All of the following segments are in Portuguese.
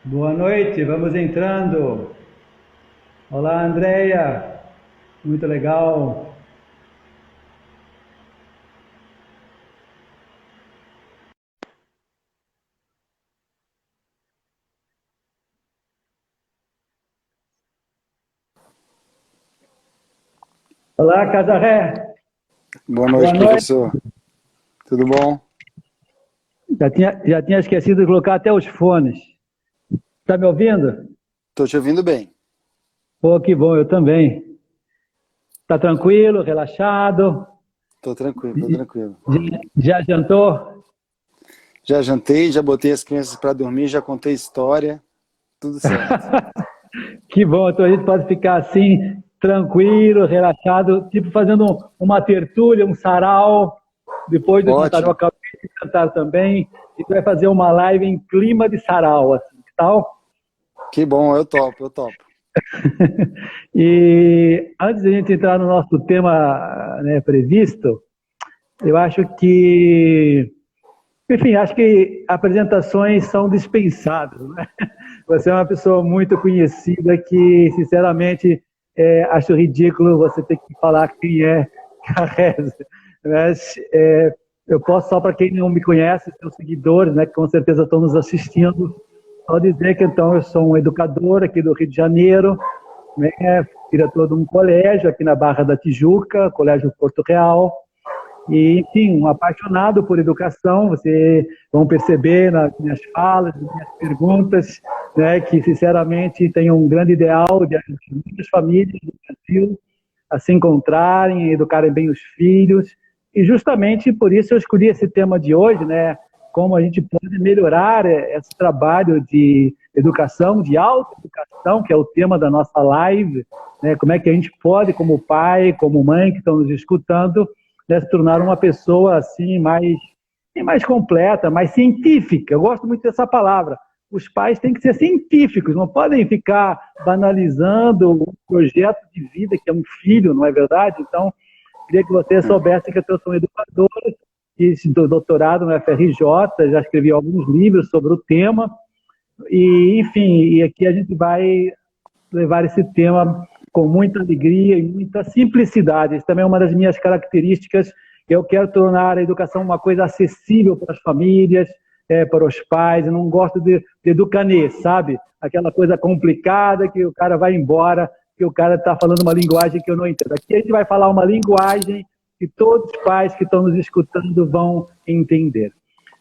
Boa noite, vamos entrando. Olá, Andréia. Muito legal. Olá, Casarré. Boa Boa noite, noite. professor. Tudo bom? Já tinha esquecido de colocar até os fones. Tá me ouvindo? Estou te ouvindo bem. Pô, que bom, eu também. Tá tranquilo, relaxado? Estou tranquilo, estou tranquilo. Já jantou? Já jantei, já botei as crianças para dormir, já contei história, tudo certo. Que bom, então a gente pode ficar assim, tranquilo, relaxado, tipo fazendo uma tertúlia, um sarau. Depois do jantar, eu Ótimo. acabei de jantar também. A gente vai fazer uma live em clima de sarau, assim, que tal? Que bom, eu topo, eu topo. E antes de a gente entrar no nosso tema, né, previsto, eu acho que, enfim, acho que apresentações são dispensadas, né? Você é uma pessoa muito conhecida que, sinceramente, acho ridículo você ter que falar quem é Carreza. Mas eu posso, só para quem não me conhece, seus seguidores, né, que com certeza estão nos assistindo, só dizer que então eu sou um educador aqui do Rio de Janeiro, né, diretor de um colégio aqui na Barra da Tijuca, Colégio Porto Real, e, enfim, um apaixonado por educação. Vocês vão perceber nas minhas falas, nas minhas perguntas, né, que, sinceramente, tenho um grande ideal de ajudar muitas famílias do Brasil a se encontrarem, educarem bem os filhos. E, justamente, por isso eu escolhi esse tema de hoje, né, como a gente pode melhorar esse trabalho de educação, de autoeducação, que é o tema da nossa live, né, como é que a gente pode, como pai, como mãe que estão nos escutando, né, se tornar uma pessoa assim mais completa, mais científica. Eu gosto muito dessa palavra. Os pais têm que ser científicos, não podem ficar banalizando o projeto de vida que é um filho, não é verdade? Então, queria que você soubesse que eu sou um educador, fiz doutorado no FRJ, já escrevi alguns livros sobre o tema, e, enfim, e aqui a gente vai levar esse tema com muita alegria e muita simplicidade. Isso também é uma das minhas características. Eu quero tornar a educação uma coisa acessível para as famílias, para os pais. Eu não gosto de educanê, sabe? Aquela coisa complicada que o cara vai embora, que o cara está falando uma linguagem que eu não entendo. Aqui a gente vai falar uma linguagem que todos os pais que estão nos escutando vão entender.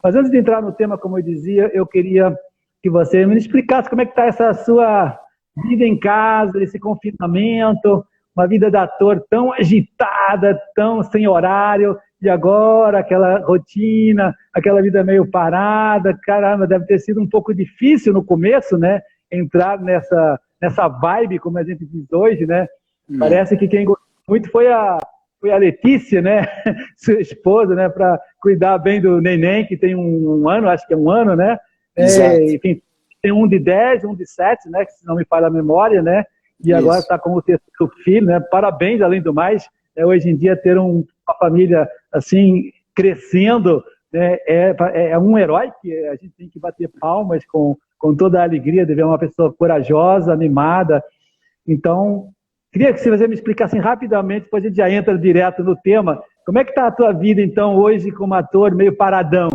Mas antes de entrar no tema, como eu dizia, eu queria que você me explicasse como é que está essa sua vida em casa, esse confinamento, uma vida de ator tão agitada, tão sem horário, e agora aquela rotina, aquela vida meio parada. Caramba, deve ter sido um pouco difícil no começo, né? Entrar nessa vibe, como a gente diz hoje, né? É, Parece que quem gostou muito foi a Letícia, né? Sua esposa, né? Para cuidar bem do neném, que tem um ano, acho que é um ano, né? exato, Enfim, tem um de 10, um de 7, né? Que se não me falha a memória, né? E agora isso. está com o terceiro filho, né? Parabéns, além do mais. Hoje em dia, ter uma família assim, crescendo, né? É um herói que a gente tem que bater palmas com toda a alegria de ver uma pessoa corajosa, animada. Então, queria que você me explicasse rapidamente, depois a gente já entra direto no tema. Como é que está a tua vida, então, hoje, como ator, meio paradão?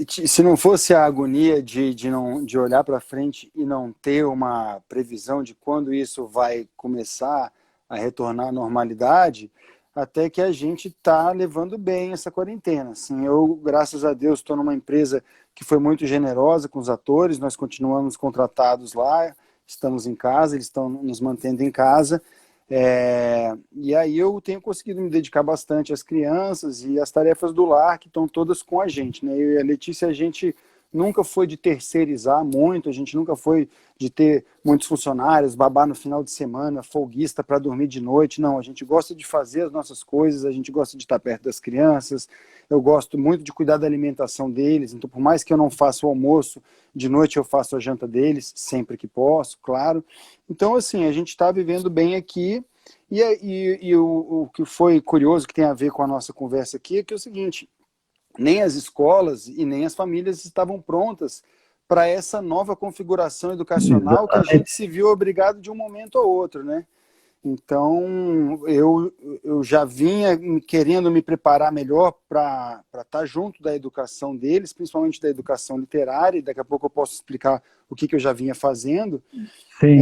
Se não fosse a agonia de olhar para frente e não ter uma previsão de quando isso vai começar a retornar à normalidade, até que a gente está levando bem essa quarentena. Assim, eu, graças a Deus, estou numa empresa que foi muito generosa com os atores, nós continuamos contratados lá, estamos em casa, eles estão nos mantendo em casa. E aí eu tenho conseguido me dedicar bastante às crianças e às tarefas do lar, que estão todas com a gente, né? Eu e a Letícia, a gente nunca foi de terceirizar muito, a gente nunca foi de ter muitos funcionários, babá no final de semana, folguista para dormir de noite. Não, a gente gosta de fazer as nossas coisas, a gente gosta de estar perto das crianças, eu gosto muito de cuidar da alimentação deles, então por mais que eu não faça o almoço, de noite eu faço a janta deles, sempre que posso, claro. Então, assim, a gente está vivendo bem aqui. O que foi curioso, que tem a ver com a nossa conversa aqui, é que é o seguinte: nem as escolas e nem as famílias estavam prontas para essa nova configuração educacional que a gente se viu obrigado de um momento ao outro, né? Então, eu já vinha querendo me preparar melhor para estar junto da educação deles, principalmente da educação literária, e daqui a pouco eu posso explicar o que eu já vinha fazendo. Sim.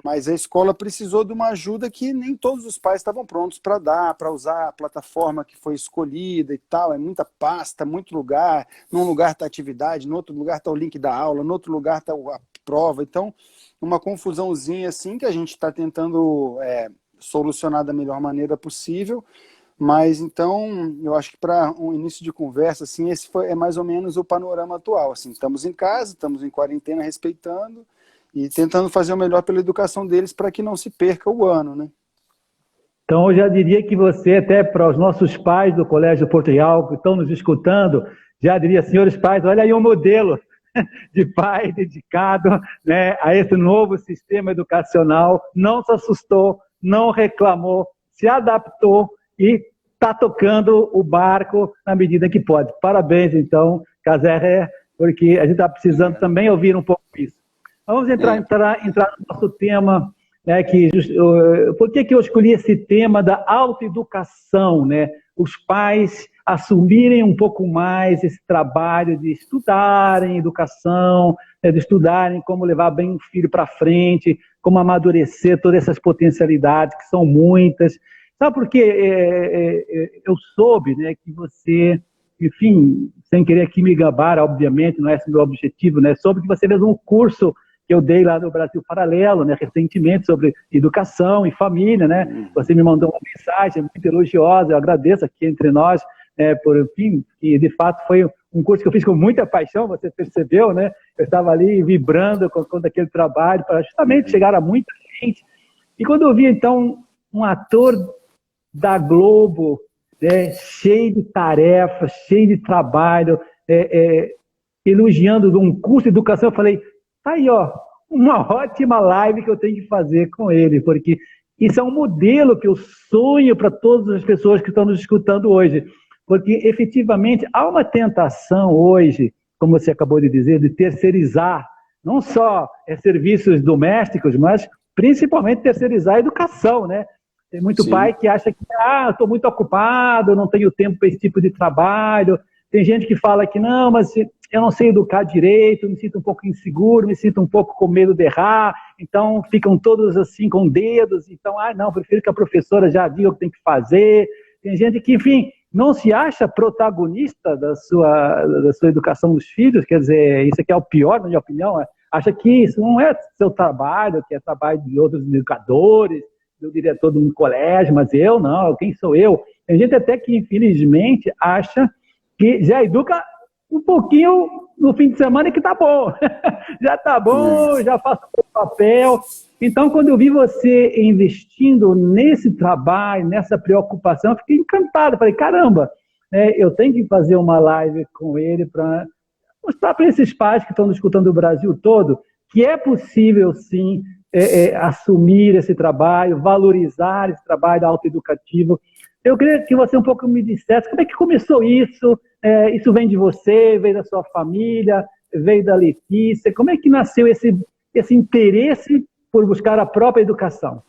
Mas a escola precisou de uma ajuda que nem todos os pais estavam prontos para dar, para usar a plataforma que foi escolhida e tal. É muita pasta, muito lugar. Num lugar está a atividade, no outro lugar está o link da aula, no outro lugar está a prova. Então, uma confusãozinha assim que a gente está tentando solucionar da melhor maneira possível. Mas então, eu acho que para um início de conversa, assim, esse é mais ou menos o panorama atual. Assim, estamos em casa, estamos em quarentena, respeitando e tentando fazer o melhor pela educação deles para que não se perca o ano, né? Então, eu já diria que você, até para os nossos pais do Colégio Porto Real, que estão nos escutando, já diria, senhores pais, olha aí um modelo de pai dedicado, né, a esse novo sistema educacional, não se assustou, não reclamou, se adaptou e está tocando o barco na medida que pode. Parabéns, então, Casé, porque a gente está precisando também ouvir um pouco isso. Vamos entrar no nosso tema, né, por que eu escolhi esse tema da autoeducação, né? Os pais assumirem um pouco mais esse trabalho de estudarem educação, né, de estudarem como levar bem um filho para frente, como amadurecer todas essas potencialidades, que são muitas. Sabe por quê? Eu soube, né, que você, enfim, sem querer aqui me gabar, obviamente, não é esse o meu objetivo, né, soube que você fez um curso que eu dei lá no Brasil Paralelo, né, recentemente, sobre educação e família, né? Você me mandou uma mensagem muito elogiosa, eu agradeço aqui entre nós, por, enfim, que de fato foi um curso que eu fiz com muita paixão, você percebeu, né? Eu estava ali vibrando com aquele trabalho para justamente chegar a muita gente. E quando eu vi, então, um ator da Globo, né, cheio de tarefas, cheio de trabalho, elogiando um curso de educação, eu falei, tá aí, ó, uma ótima live que eu tenho que fazer com ele, porque isso é um modelo que eu sonho para todas as pessoas que estão nos escutando hoje, porque efetivamente há uma tentação hoje, como você acabou de dizer, de terceirizar, não só serviços domésticos, mas principalmente terceirizar a educação, né? Tem muito pai que acha que, estou muito ocupado, não tenho tempo para esse tipo de trabalho. Tem gente que fala que não, mas eu não sei educar direito, me sinto um pouco inseguro, me sinto um pouco com medo de errar, então ficam todos assim com dedos, então, não, prefiro que a professora já diga o que tem que fazer. Tem gente que, enfim, não se acha protagonista da sua educação dos filhos, quer dizer, isso aqui é o pior, na minha opinião, acha que isso não é seu trabalho, que é trabalho de outros educadores, do diretor de um colégio, mas eu não, quem sou eu? Tem gente até que, infelizmente, acha que já educa um pouquinho no fim de semana e que tá bom. Já tá bom, já faço o papel. Então, quando eu vi você investindo nesse trabalho, nessa preocupação, eu fiquei encantado. Falei, caramba, eu tenho que fazer uma live com ele para mostrar para esses pais que estão escutando o Brasil todo que é possível, sim, assumir esse trabalho, valorizar esse trabalho autoeducativo. Eu queria que você um pouco me dissesse como é que começou isso. Isso vem de você, veio da sua família, veio da Letícia. Como é que nasceu esse interesse por buscar a própria educação?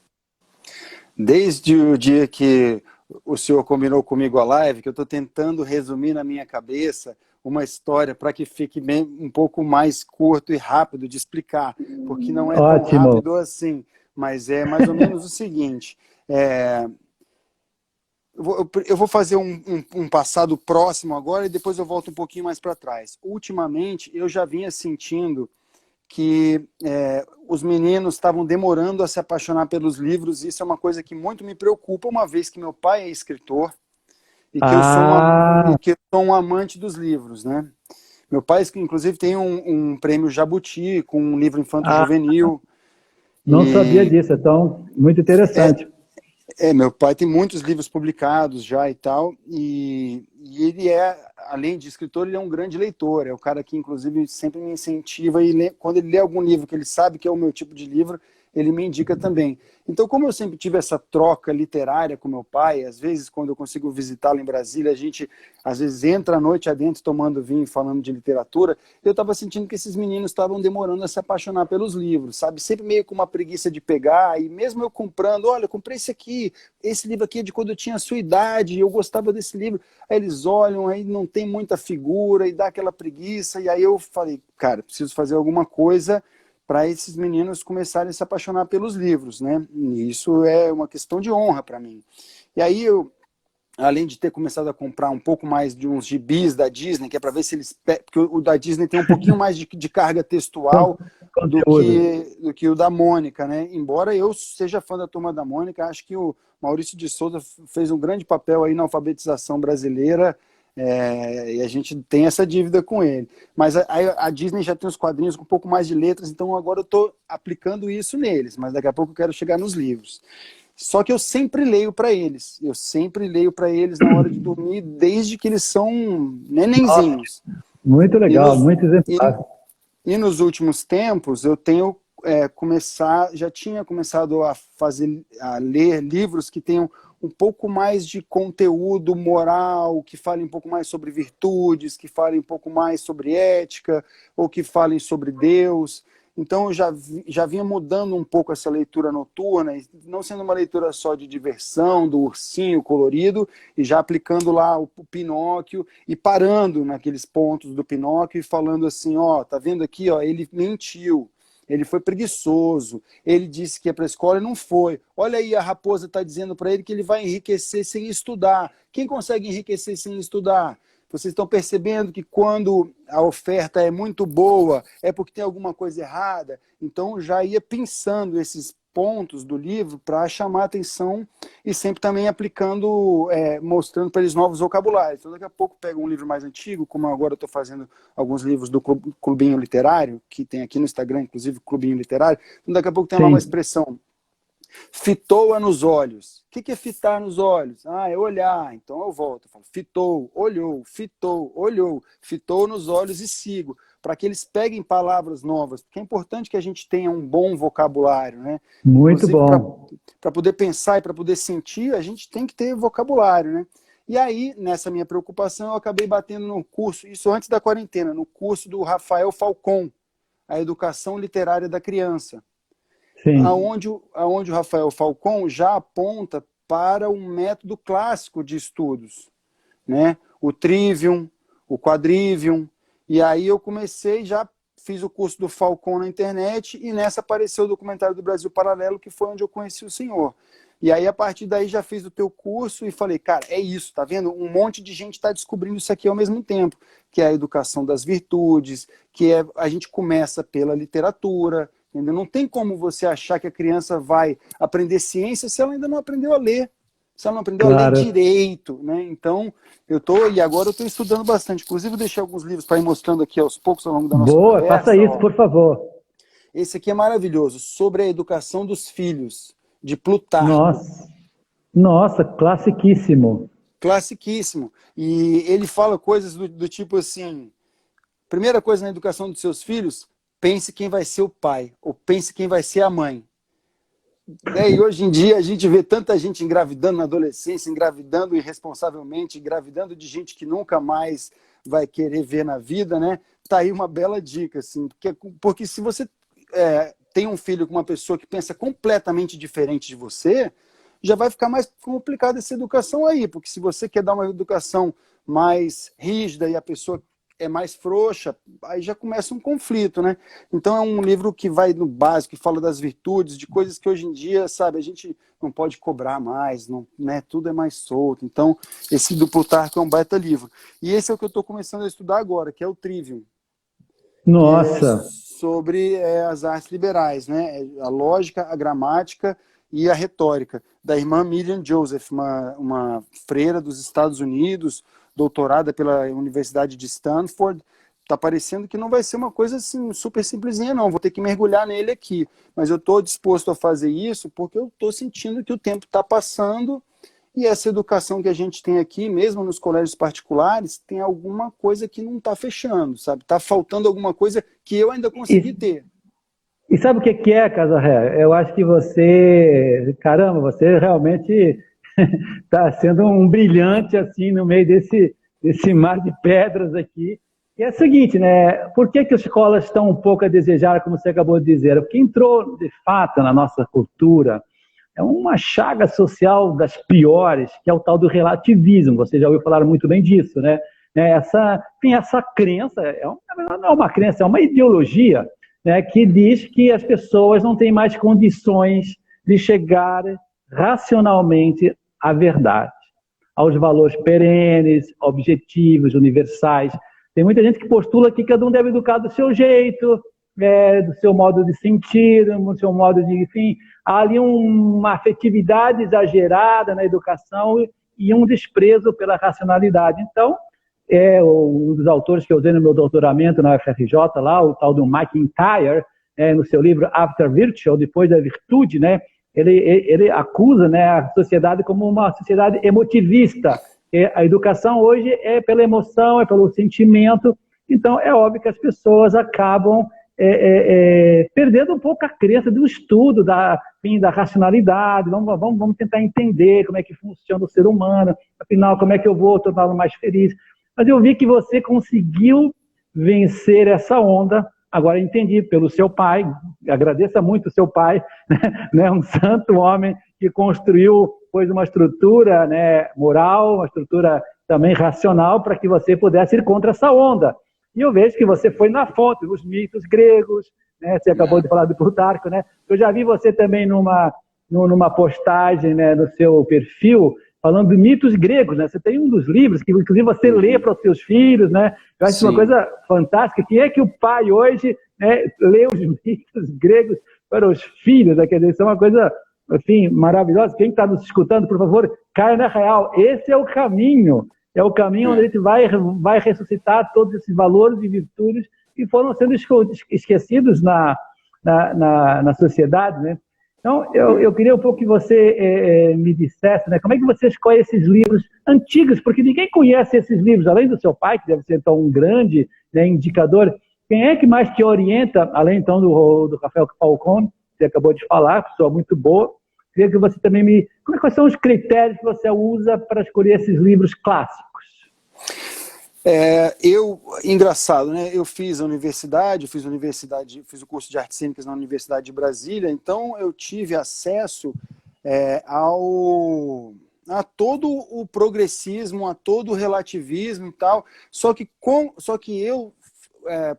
Desde o dia que o senhor combinou comigo a live, que eu estou tentando resumir na minha cabeça uma história para que fique um pouco mais curto e rápido de explicar, porque não é tão rápido assim, mas é mais ou menos o seguinte, eu vou fazer um passado próximo agora e depois eu volto um pouquinho mais para trás. Ultimamente, eu já vinha sentindo que os meninos estavam demorando a se apaixonar pelos livros, e isso é uma coisa que muito me preocupa, uma vez que meu pai é escritor e que eu sou um amante dos livros, né? Meu pai, inclusive, tem um prêmio Jabuti com um livro infanto-juvenil. Não sabia disso, então, muito interessante. Meu pai tem muitos livros publicados já e tal, e ele além de escritor, ele é um grande leitor, é o cara que, inclusive, sempre me incentiva, e quando ele lê algum livro que ele sabe que é o meu tipo de livro, ele me indica também. Então, como eu sempre tive essa troca literária com meu pai, às vezes, quando eu consigo visitá-lo em Brasília, a gente, às vezes, entra à noite adentro tomando vinho, falando de literatura, eu estava sentindo que esses meninos estavam demorando a se apaixonar pelos livros, sabe? Sempre meio com uma preguiça de pegar, e mesmo eu comprando, olha, eu comprei esse livro aqui é de quando eu tinha a sua idade, e eu gostava desse livro. Aí eles olham, aí não tem muita figura, e dá aquela preguiça, e aí eu falei, cara, preciso fazer alguma coisa para esses meninos começarem a se apaixonar pelos livros, né? E isso é uma questão de honra para mim. E aí eu, além de ter começado a comprar um pouco mais de uns gibis da Disney, que é para ver se eles... Porque o da Disney tem um pouquinho mais de carga textual do que o da Mônica, né? Embora eu seja fã da Turma da Mônica, acho que o Maurício de Souza fez um grande papel aí na alfabetização brasileira, e a gente tem essa dívida com ele. Mas a Disney já tem os quadrinhos com um pouco mais de letras, então agora eu estou aplicando isso neles, mas daqui a pouco eu quero chegar nos livros. Só que eu sempre leio para eles. Eu sempre leio para eles na hora de dormir, desde que eles são nenenzinhos. Muito legal, muito exemplar. E nos últimos tempos eu tenho já tinha começado a ler livros que tenham um pouco mais de conteúdo moral, que falem um pouco mais sobre virtudes, que falem um pouco mais sobre ética, ou que falem sobre Deus. Então eu já vinha mudando um pouco essa leitura noturna, não sendo uma leitura só de diversão, do ursinho colorido, e já aplicando lá o Pinóquio, e parando naqueles pontos do Pinóquio e falando assim, ó, tá vendo aqui, ó, ele mentiu. Ele foi preguiçoso, ele disse que ia para a escola e não foi. Olha aí, a raposa está dizendo para ele que ele vai enriquecer sem estudar. Quem consegue enriquecer sem estudar? Vocês estão percebendo que quando a oferta é muito boa, é porque tem alguma coisa errada? Então já ia pensando esses pontos do livro para chamar a atenção e sempre também aplicando, mostrando para eles novos vocabulários. Então daqui a pouco pego um livro mais antigo, como agora eu estou fazendo alguns livros do Clubinho Literário, que tem aqui no Instagram, inclusive Clubinho Literário, então daqui a pouco tem lá uma expressão, fitou-a nos olhos. O que é fitar nos olhos? É olhar. Então eu volto, eu falo, fitou, olhou, fitou nos olhos e sigo, para que eles peguem palavras novas, porque é importante que a gente tenha um bom vocabulário, né? Muito bom. Para poder pensar e para poder sentir, a gente tem que ter vocabulário, né? E aí, nessa minha preocupação, eu acabei batendo no curso, isso antes da quarentena, no curso do Rafael Falcon, A Educação Literária da Criança. Aonde o Rafael Falcon já aponta para um método clássico de estudos, né? O Trivium, o Quadrivium, e aí eu já fiz o curso do Falcon na internet, e nessa apareceu o documentário do Brasil Paralelo, que foi onde eu conheci o senhor. E aí, a partir daí, já fiz o teu curso e falei, cara, é isso, tá vendo? Um monte de gente está descobrindo isso aqui ao mesmo tempo, que é a educação das virtudes, a gente começa pela literatura, entendeu? Não tem como você achar que a criança vai aprender ciência se ela ainda não aprendeu a ler, se ela não aprendeu a ler direito, né? Então, agora eu estou estudando bastante. Inclusive, eu deixei alguns livros para ir mostrando aqui aos poucos ao longo da nossa conversa. Boa, faça isso, por favor. Esse aqui é maravilhoso, sobre a educação dos filhos, de Plutarco. Nossa, classiquíssimo. Classiquíssimo. E ele fala coisas do tipo assim, primeira coisa na educação dos seus filhos, pense quem vai ser o pai, ou pense quem vai ser a mãe. E hoje em dia a gente vê tanta gente engravidando na adolescência, engravidando irresponsavelmente, engravidando de gente que nunca mais vai querer ver na vida, né? Tá aí uma bela dica, assim, porque se você tem um filho com uma pessoa que pensa completamente diferente de você, já vai ficar mais complicada essa educação aí, porque se você quer dar uma educação mais rígida e a pessoa é mais frouxa, aí já começa um conflito, né? Então é um livro que vai no básico, que fala das virtudes, de coisas que hoje em dia, sabe, a gente não pode cobrar mais, não, né? Tudo é mais solto. Então, esse do Plutarco é um baita livro. E esse é o que eu estou começando a estudar agora, que é o Trivium. Nossa! Que é sobre as artes liberais, né? A lógica, a gramática e a retórica, da irmã Miriam Joseph, uma freira dos Estados Unidos, doutorada pela Universidade de Stanford. Está parecendo que não vai ser uma coisa assim super simplesinha, não. Vou ter que mergulhar nele aqui. Mas eu estou disposto a fazer isso porque eu estou sentindo que o tempo está passando e essa educação que a gente tem aqui, mesmo nos colégios particulares, tem alguma coisa que não está fechando, sabe? Está faltando alguma coisa que eu ainda consegui ter. E sabe o que que é, Casarré? Eu acho que você, caramba, você realmente está sendo um brilhante assim no meio desse mar de pedras aqui. E é o seguinte, né? Por que que as escolas estão um pouco a desejar, como você acabou de dizer? Porque entrou, de fato, na nossa cultura, é uma chaga social das piores, que é o tal do relativismo. Você já ouviu falar muito bem disso, né? Tem essa crença, não é uma crença, é uma ideologia, né, que diz que as pessoas não têm mais condições de chegar racionalmente à verdade, aos valores perenes, objetivos, universais. Tem muita gente que postula que cada um deve educar do seu jeito, do seu modo de sentir, do seu modo de, enfim, há ali uma afetividade exagerada na educação e um desprezo pela racionalidade. Então, um dos autores que eu usei no meu doutoramento na UFRJ, lá, o tal do McIntyre, no seu livro After Virtue, Depois da Virtude, né, ele acusa, né, a sociedade como uma sociedade emotivista. A educação hoje é pela emoção, é pelo sentimento, então é óbvio que as pessoas acabam perdendo um pouco a crença do estudo, da racionalidade. Vamos tentar entender como é que funciona o ser humano, afinal, como é que eu vou torná-lo mais feliz. Mas eu vi que você conseguiu vencer essa onda. Agora entendi, pelo seu pai, agradeça muito o seu pai, né, um santo homem que construiu, pois, uma estrutura, né, moral, uma estrutura também racional, para que você pudesse ir contra essa onda. E eu vejo que você foi na fonte, os mitos gregos, né, você acabou de falar do Plutarco, né? Eu já vi você também numa postagem, né, no seu perfil, falando de mitos gregos, né? Você tem um dos livros que, inclusive, você lê para os seus filhos, né? Eu acho uma coisa fantástica. Quem é que o pai hoje, né, lê os mitos gregos para os filhos? Né? Quer dizer, isso é uma coisa, enfim, maravilhosa. Quem está nos escutando, por favor, caia na real. Esse é o caminho. É o caminho onde a gente vai ressuscitar todos esses valores e virtudes que foram sendo esquecidos na sociedade, né? Então, eu queria um pouco que você me dissesse, né, como é que você escolhe esses livros antigos, porque ninguém conhece esses livros, além do seu pai, que deve ser então um grande, né, indicador. Quem é que mais te orienta, além então do Rafael Falcone, que você acabou de falar, pessoa muito boa? Queria que você também quais são os critérios que você usa para escolher esses livros clássicos? Engraçado, né? Eu fiz a universidade, fiz o curso de artes cênicas na Universidade de Brasília, então eu tive acesso a todo o progressismo, a todo o relativismo e tal, só que eu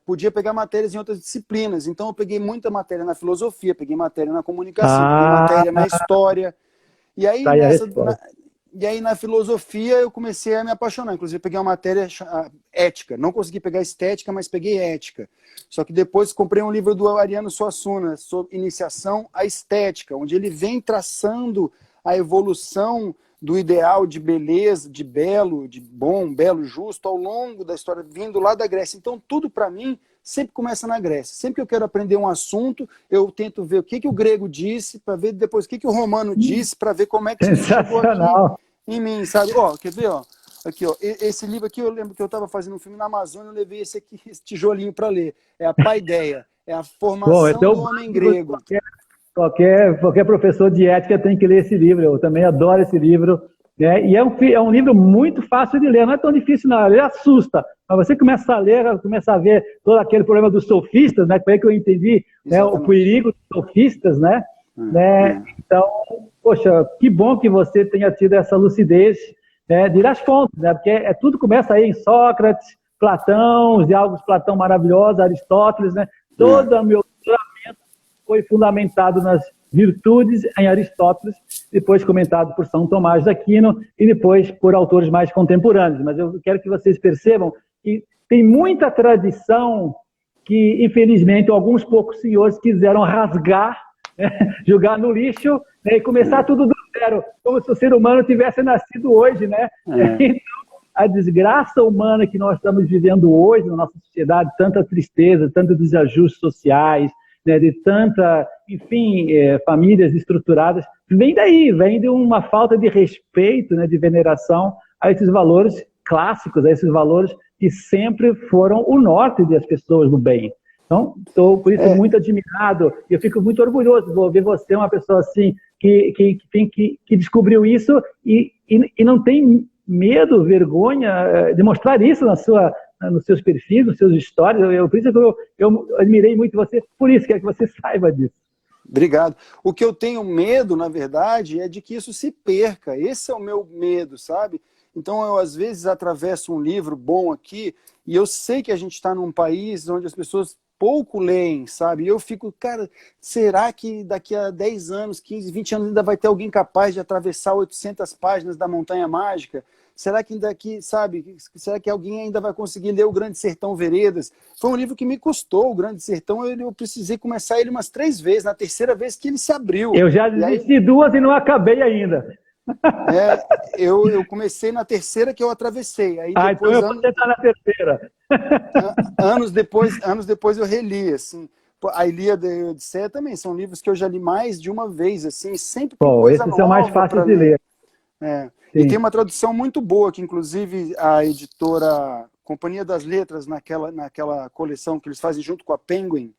podia pegar matérias em outras disciplinas, então eu peguei muita matéria na filosofia, peguei matéria na comunicação, peguei matéria na história, e aí na filosofia eu comecei a me apaixonar. Inclusive, eu peguei uma matéria ética. Não consegui pegar estética, mas peguei ética. Só que depois comprei um livro do Ariano Suassuna, sobre iniciação à estética, onde ele vem traçando a evolução do ideal de beleza, de belo, de bom, belo, justo, ao longo da história, vindo lá da Grécia. Então, tudo para mim sempre começa na Grécia. Sempre que eu quero aprender um assunto, eu tento ver o que o grego disse, para ver depois o que o romano disse, para ver como é que isso chegou aqui em mim, sabe? Quer ver? Aqui, esse livro aqui, eu lembro que eu estava fazendo um filme na Amazônia, eu levei esse tijolinho para ler. É a Paideia, é a formação do homem grego. Qualquer professor de ética tem que ler esse livro. Eu também adoro esse livro. Né? E é um livro muito fácil de ler, não é tão difícil não, ele assusta. Mas você começa a ler, começa a ver todo aquele problema dos sofistas, né? Como é que eu entendi, né? O perigo dos sofistas, né? Então, poxa, que bom que você tenha tido essa lucidez, né, de ir às fontes, né? Porque tudo começa aí em Sócrates, Platão, os diálogos de Platão maravilhosos, Aristóteles, né? Todo o meu doutoramento foi fundamentado nas virtudes em Aristóteles, depois comentado por São Tomás de Aquino e depois por autores mais contemporâneos. Mas eu quero que vocês percebam que tem muita tradição que, infelizmente, alguns poucos senhores quiseram rasgar, né, jogar no lixo, né, e começar tudo do zero, como se o ser humano tivesse nascido hoje, né? Então, a desgraça humana que nós estamos vivendo hoje na nossa sociedade, tanta tristeza, tantos desajustes sociais, né, de tanta, enfim, famílias estruturadas, vem daí, vem de uma falta de respeito, né, de veneração a esses valores clássicos, a esses valores que sempre foram o norte das pessoas do bem. Então, estou, por isso, muito admirado. Eu fico muito orgulhoso de ver você, uma pessoa assim, que descobriu isso e não tem medo, vergonha de mostrar isso nos seus perfis, nos seus stories. Por isso que eu admirei muito você, por isso, quero que você saiba disso. Obrigado. O que eu tenho medo, na verdade, é de que isso se perca. Esse é o meu medo, sabe? Então, eu, às vezes, atravesso um livro bom aqui e eu sei que a gente está num país onde as pessoas pouco leem, sabe? E eu fico, cara, será que daqui a 10 anos, 15, 20 anos ainda vai ter alguém capaz de atravessar 800 páginas da Montanha Mágica? Será que daqui, sabe, será que alguém ainda vai conseguir ler O Grande Sertão Veredas? Foi um livro que me custou, O Grande Sertão, eu precisei começar ele umas 3 vezes, na terceira vez que ele se abriu. Eu já desisti 2 e não acabei ainda. Eu comecei na terceira que eu atravessei. Aí depois, então eu vou tentar na terceira. Anos depois eu reli, assim. A Ilíada e a Odisseia também são livros que eu já li mais de uma vez, assim, sempre tem coisa esses são mais fáceis de ler. E tem uma tradução muito boa, que inclusive a editora Companhia das Letras, naquela coleção que eles fazem junto com a Penguin,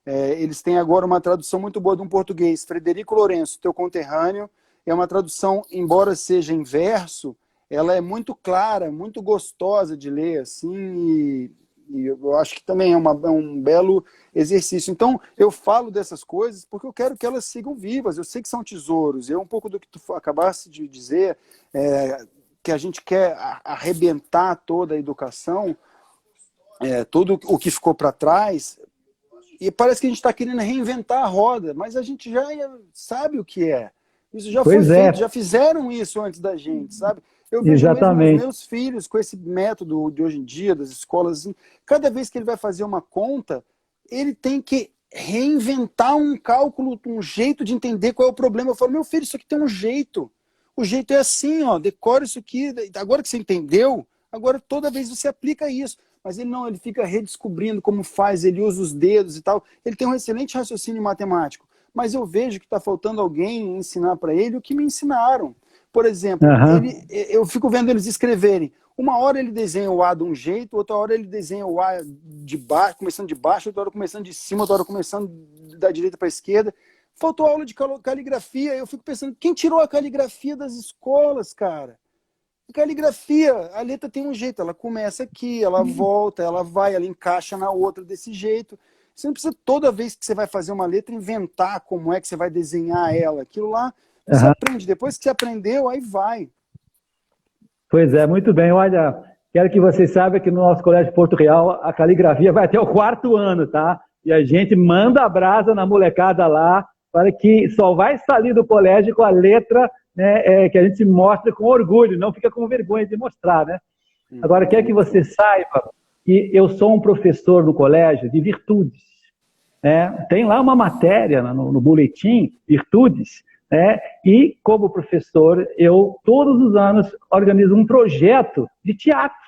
eles têm agora uma tradução muito boa de um português, Frederico Lourenço, teu conterrâneo. É uma tradução, embora seja em verso, ela é muito clara, muito gostosa de ler, assim, e eu acho que também é um belo exercício. Então, eu falo dessas coisas porque eu quero que elas sigam vivas. Eu sei que são tesouros. Um pouco do que tu acabaste de dizer, que a gente quer arrebentar toda a educação, tudo o que ficou para trás, e parece que a gente está querendo reinventar a roda, mas a gente já sabe o que é. Isso já foi feito, já fizeram isso antes da gente, sabe? Eu vejo mesmo os meus filhos com esse método de hoje em dia, das escolas, assim, cada vez que ele vai fazer uma conta, ele tem que reinventar um cálculo, um jeito de entender qual é o problema. Eu falo, meu filho, isso aqui tem um jeito. O jeito é assim, ó, decora isso aqui. Agora que você entendeu, agora toda vez você aplica isso. Mas ele não, ele fica redescobrindo como faz, ele usa os dedos e tal. Ele tem um excelente raciocínio matemático. Mas eu vejo que está faltando alguém ensinar para ele o que me ensinaram. Por exemplo, eu fico vendo eles escreverem. Uma hora ele desenha o A de um jeito, outra hora ele desenha o A de baixo, começando de baixo, outra hora começando de cima, outra hora começando da direita para a esquerda. Faltou aula de caligrafia. Eu fico pensando, quem tirou a caligrafia das escolas, cara? A caligrafia, a letra tem um jeito, ela começa aqui, ela volta, ela vai, ela encaixa na outra desse jeito. Você não precisa, toda vez que você vai fazer uma letra, inventar como é que você vai desenhar ela. Aquilo lá, você aprende. Depois que você aprendeu, aí vai. Pois é, muito bem. Olha, quero que vocês saibam que no nosso Colégio Porto Real, a caligrafia vai até o 4º ano, tá? E a gente manda a brasa na molecada lá, para que só vai sair do colégio com a letra, né, que a gente mostra com orgulho, não fica com vergonha de mostrar, né? Agora, quero que você saiba que eu sou um professor no colégio de virtudes. Tem lá uma matéria no boletim, virtudes, e como professor, eu todos os anos organizo um projeto de teatro.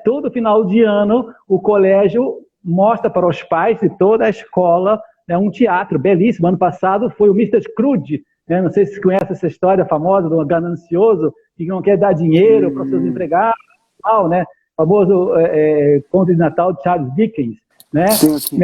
Todo final de ano, o colégio mostra para os pais de toda a escola um teatro belíssimo. Ano passado foi o Mr. Scrooge, não sei se você conhece essa história famosa do ganancioso que não quer dar dinheiro para os seus empregados, né? O famoso conto de Natal de Charles Dickens, né? Sim.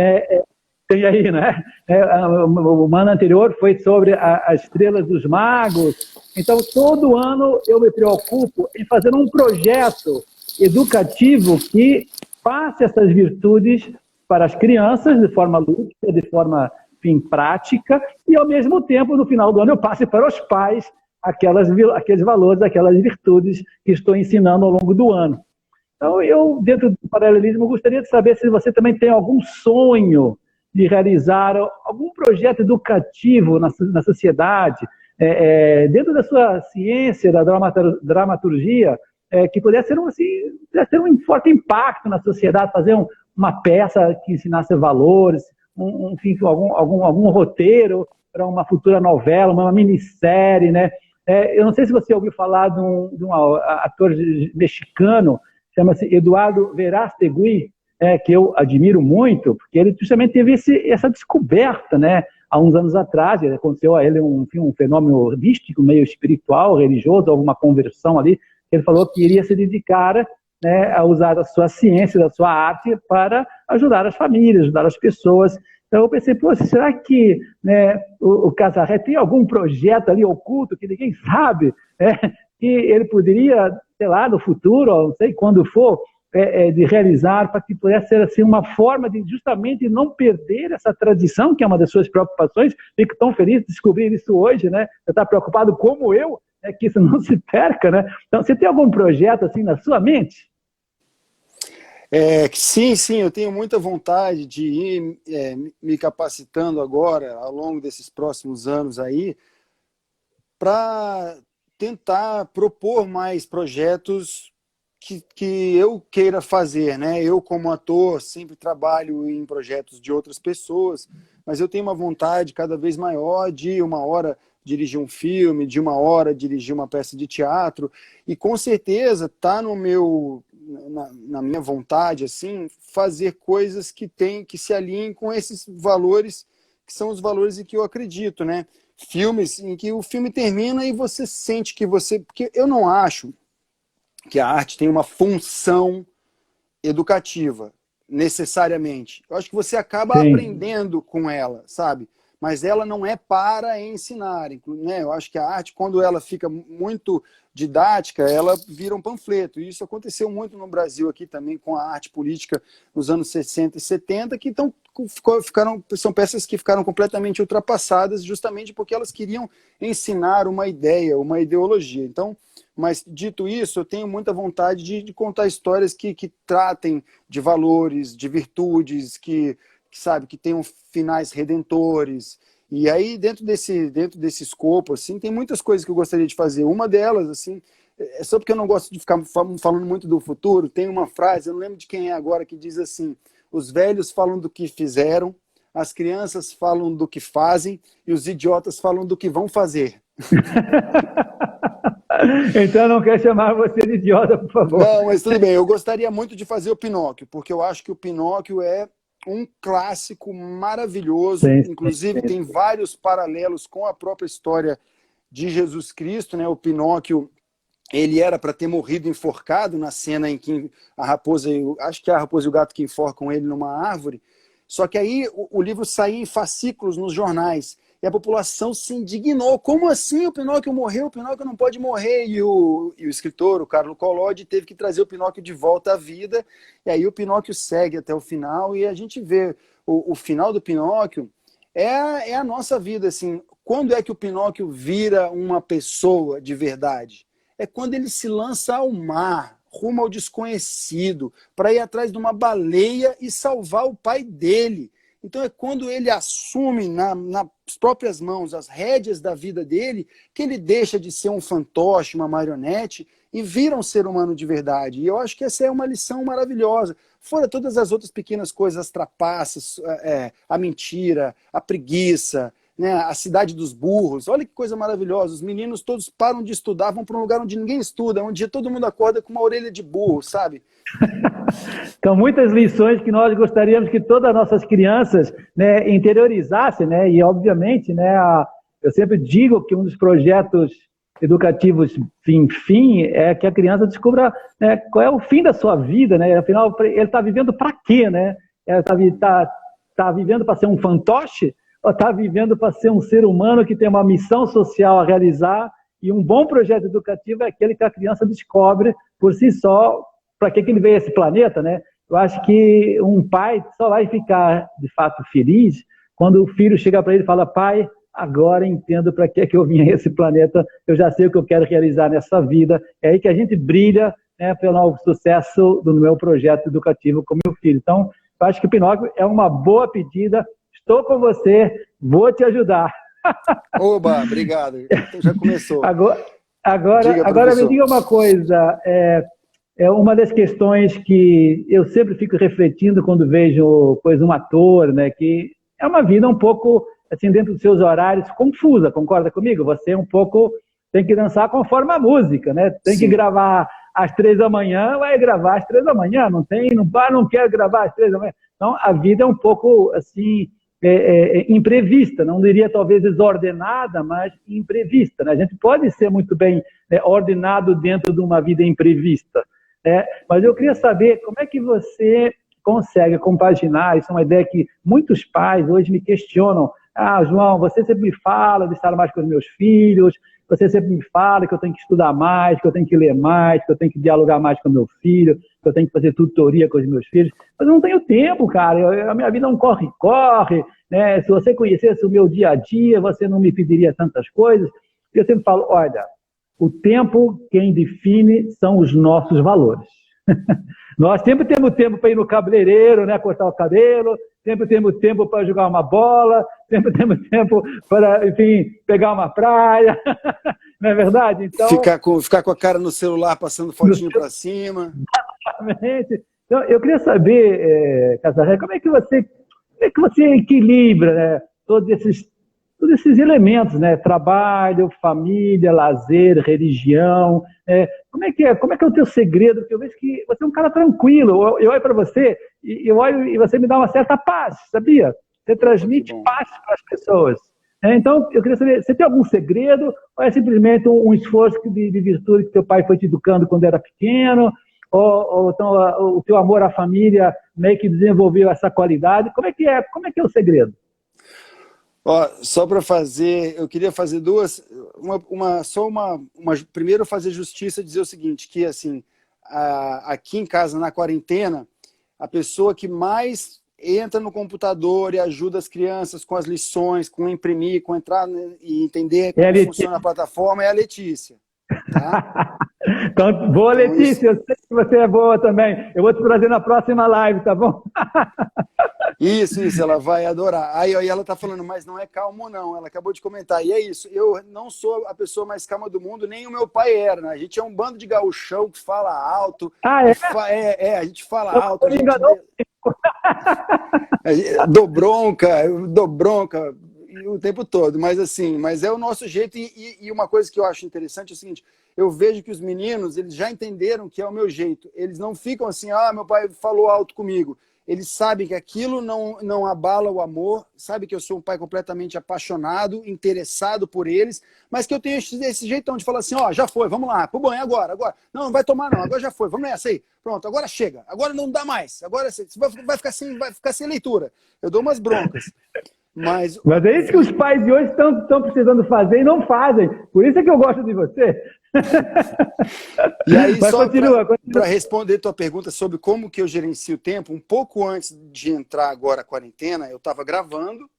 Tem aí, né? O ano anterior foi sobre as estrelas dos magos. Então, todo ano eu me preocupo em fazer um projeto educativo que passe essas virtudes para as crianças de forma lúdica, de forma, enfim, prática, e ao mesmo tempo, no final do ano, eu passe para os pais aqueles valores, aquelas virtudes que estou ensinando ao longo do ano. Então, eu, dentro do paralelismo, gostaria de saber se você também tem algum sonho de realizar algum projeto educativo na sociedade, dentro da sua ciência, da dramaturgia, que pudesse ter um forte impacto na sociedade, fazer uma peça que ensinasse valores, enfim, algum roteiro para uma futura novela, uma minissérie, né? Eu não sei se você ouviu falar de um ator mexicano, chama-se Eduardo Verástegui, que eu admiro muito, porque ele justamente teve essa descoberta, né? Há uns anos atrás, aconteceu a ele um fenômeno místico, meio espiritual, religioso, alguma conversão ali. Ele falou que iria se dedicar né, a usar a sua ciência, da sua arte para ajudar as famílias, ajudar as pessoas. Então eu pensei, pô, será que, né, o Casarré tem algum projeto ali oculto que ninguém sabe, né, que ele poderia, sei lá, no futuro, ou não sei quando for, de realizar, para que pudesse ser assim, uma forma de justamente não perder essa tradição, que é uma das suas preocupações. Fico tão feliz de descobrir isso hoje, né? Você está preocupado como eu, né, que isso não se perca, né? Então, você tem algum projeto assim na sua mente? Sim, sim, eu tenho muita vontade de ir me capacitando agora, ao longo desses próximos anos aí, para tentar propor mais projetos que eu queira fazer, né? Eu, como ator, sempre trabalho em projetos de outras pessoas, mas eu tenho uma vontade cada vez maior de uma hora dirigir um filme, de uma hora dirigir uma peça de teatro, e com certeza está na minha vontade, assim, fazer coisas que se alinhem com esses valores, que são os valores em que eu acredito, né? Filmes em que o filme termina e você sente que você... Porque eu não acho que a arte tem uma função educativa, necessariamente. Eu acho que você acaba Sim. aprendendo com ela, sabe? Mas ela não é para ensinar, né? Eu acho que a arte, quando ela fica muito didática, ela vira um panfleto. E isso aconteceu muito no Brasil aqui também, com a arte política nos anos 60 e 70, que são peças que ficaram completamente ultrapassadas, justamente porque elas queriam ensinar uma ideia, uma ideologia. Então, mas dito isso, eu tenho muita vontade de contar histórias que tratem de valores, de virtudes, que tenham finais redentores. E aí, dentro desse escopo, assim, tem muitas coisas que eu gostaria de fazer. Uma delas, assim, é só porque eu não gosto de ficar falando muito do futuro, tem uma frase, eu não lembro de quem é agora, que diz assim: os velhos falam do que fizeram, as crianças falam do que fazem e os idiotas falam do que vão fazer. Então não quer chamar você de idiota, por favor. Não, mas tudo bem. Eu gostaria muito de fazer o Pinóquio, porque eu acho que o Pinóquio é um clássico maravilhoso. Sim, Inclusive, sim. tem vários paralelos com a própria história de Jesus Cristo, né? O Pinóquio, ele era para ter morrido enforcado na cena em que acho que é a raposa e o gato que enforcam ele numa árvore. Só que aí o livro saía em fascículos nos jornais. E a população se indignou. Como assim o Pinóquio morreu? O Pinóquio não pode morrer. E o escritor, o Carlo Collodi, teve que trazer o Pinóquio de volta à vida. E aí o Pinóquio segue até o final. E a gente vê o final do Pinóquio é a nossa vida. Assim, quando é que o Pinóquio vira uma pessoa de verdade? É quando ele se lança ao mar, rumo ao desconhecido, para ir atrás de uma baleia e salvar o pai dele. Então é quando ele assume nas próprias mãos as rédeas da vida dele, que ele deixa de ser um fantoche, uma marionete, e vira um ser humano de verdade. E eu acho que essa é uma lição maravilhosa. Fora todas as outras pequenas coisas, as trapaças, a mentira, a preguiça, né, a cidade dos burros. Olha que coisa maravilhosa. Os meninos todos param de estudar, vão para um lugar onde ninguém estuda, onde todo mundo acorda com uma orelha de burro, sabe? Então, muitas lições que nós gostaríamos que todas as nossas crianças, né, interiorizassem, né, e obviamente, né, eu sempre digo que um dos projetos educativos fim é que a criança descubra, né, qual é o fim da sua vida, né, afinal, ele está vivendo para quê, né? Ele tá vivendo para ser um fantoche ou está vivendo para ser um ser humano que tem uma missão social a realizar? E um bom projeto educativo é aquele que a criança descobre por si só para que ele veio a esse planeta, né? Eu acho que um pai só vai ficar, de fato, feliz quando o filho chega para ele e fala: pai, agora entendo para que eu vim a esse planeta, eu já sei o que eu quero realizar nessa vida. É aí que a gente brilha, né, pelo sucesso do meu projeto educativo com meu filho. Então, eu acho que o Pinóquio é uma boa pedida. Estou com você, vou te ajudar. Oba, obrigado. Então já começou. Agora me diga uma coisa. É uma das questões que eu sempre fico refletindo quando vejo um ator, né, que é uma vida um pouco, assim, dentro dos seus horários, confusa, concorda comigo? Você um pouco tem que dançar conforme a música, né? Tem Sim. que gravar às 3 da manhã, vai gravar às 3 da manhã, não quero gravar às 3 da manhã. Então, a vida é um pouco, assim, imprevista, não diria talvez desordenada, mas imprevista, né? A gente pode ser muito bem ordenado dentro de uma vida imprevista. Mas eu queria saber como é que você consegue compaginar, isso é uma ideia que muitos pais hoje me questionam. Ah, João, você sempre me fala de estar mais com os meus filhos, você sempre me fala que eu tenho que estudar mais, que eu tenho que ler mais, que eu tenho que dialogar mais com meu filho, que eu tenho que fazer tutoria com os meus filhos. Mas eu não tenho tempo, cara. A minha vida é um corre-corre, né? Se você conhecesse o meu dia a dia, você não me pediria tantas coisas. Eu sempre falo, olha, o tempo quem define são os nossos valores. Nós sempre temos tempo para ir no cabeleireiro, né, cortar o cabelo, sempre temos tempo para jogar uma bola, sempre temos tempo para, enfim, pegar uma praia, não é verdade? Então, ficar com a cara no celular, passando fotinho para cima. Exatamente. Então, eu queria saber, Casarré, como é que você equilibra, né, todos esses elementos, né? Trabalho, família, lazer, religião. Como é que é o teu segredo? Porque eu vejo que você é um cara tranquilo. Eu olho para você e você me dá uma certa paz, sabia? Você transmite paz para as pessoas. Então, eu queria saber, você tem algum segredo ou é simplesmente um esforço de virtude que teu pai foi te educando quando era pequeno? Ou então o teu amor à família meio que desenvolveu essa qualidade? Como é que é o segredo? Só para fazer, eu queria fazer duas, primeiro fazer justiça e dizer o seguinte, que assim, aqui em casa, na quarentena, a pessoa que mais entra no computador e ajuda as crianças com as lições, com imprimir, com entrar e entender como funciona a plataforma é a Letícia. Tá? Então, boa, Letícia, eu sei que você é boa também. Eu vou te trazer na próxima live, tá bom? Isso, ela vai adorar. Aí ela tá falando, mas não é calmo não, ela acabou de comentar. E é isso, eu não sou a pessoa mais calma do mundo, nem o meu pai era, né? A gente é um bando de gauchão que fala alto. Ah, é? A gente fala alto. A gente dou bronca o tempo todo, mas assim, é o nosso jeito. E uma coisa que eu acho interessante é o seguinte, eu vejo que os meninos, eles já entenderam que é o meu jeito. Eles não ficam assim, meu pai falou alto comigo. Eles sabem que aquilo não abala o amor, sabe que eu sou um pai completamente apaixonado, interessado por eles, mas que eu tenho esse jeitão de falar assim, já foi, vamos lá, pro banho agora. Não vai tomar não, agora já foi, vamos nessa aí. Pronto, agora chega, agora não dá mais, agora você vai ficar sem leitura. Eu dou umas broncas. Mas é isso que os pais de hoje estão precisando fazer e não fazem. Por isso é que eu gosto de você. E aí, mas só para responder tua pergunta sobre como que eu gerencio o tempo, um pouco antes de entrar agora a quarentena, eu estava gravando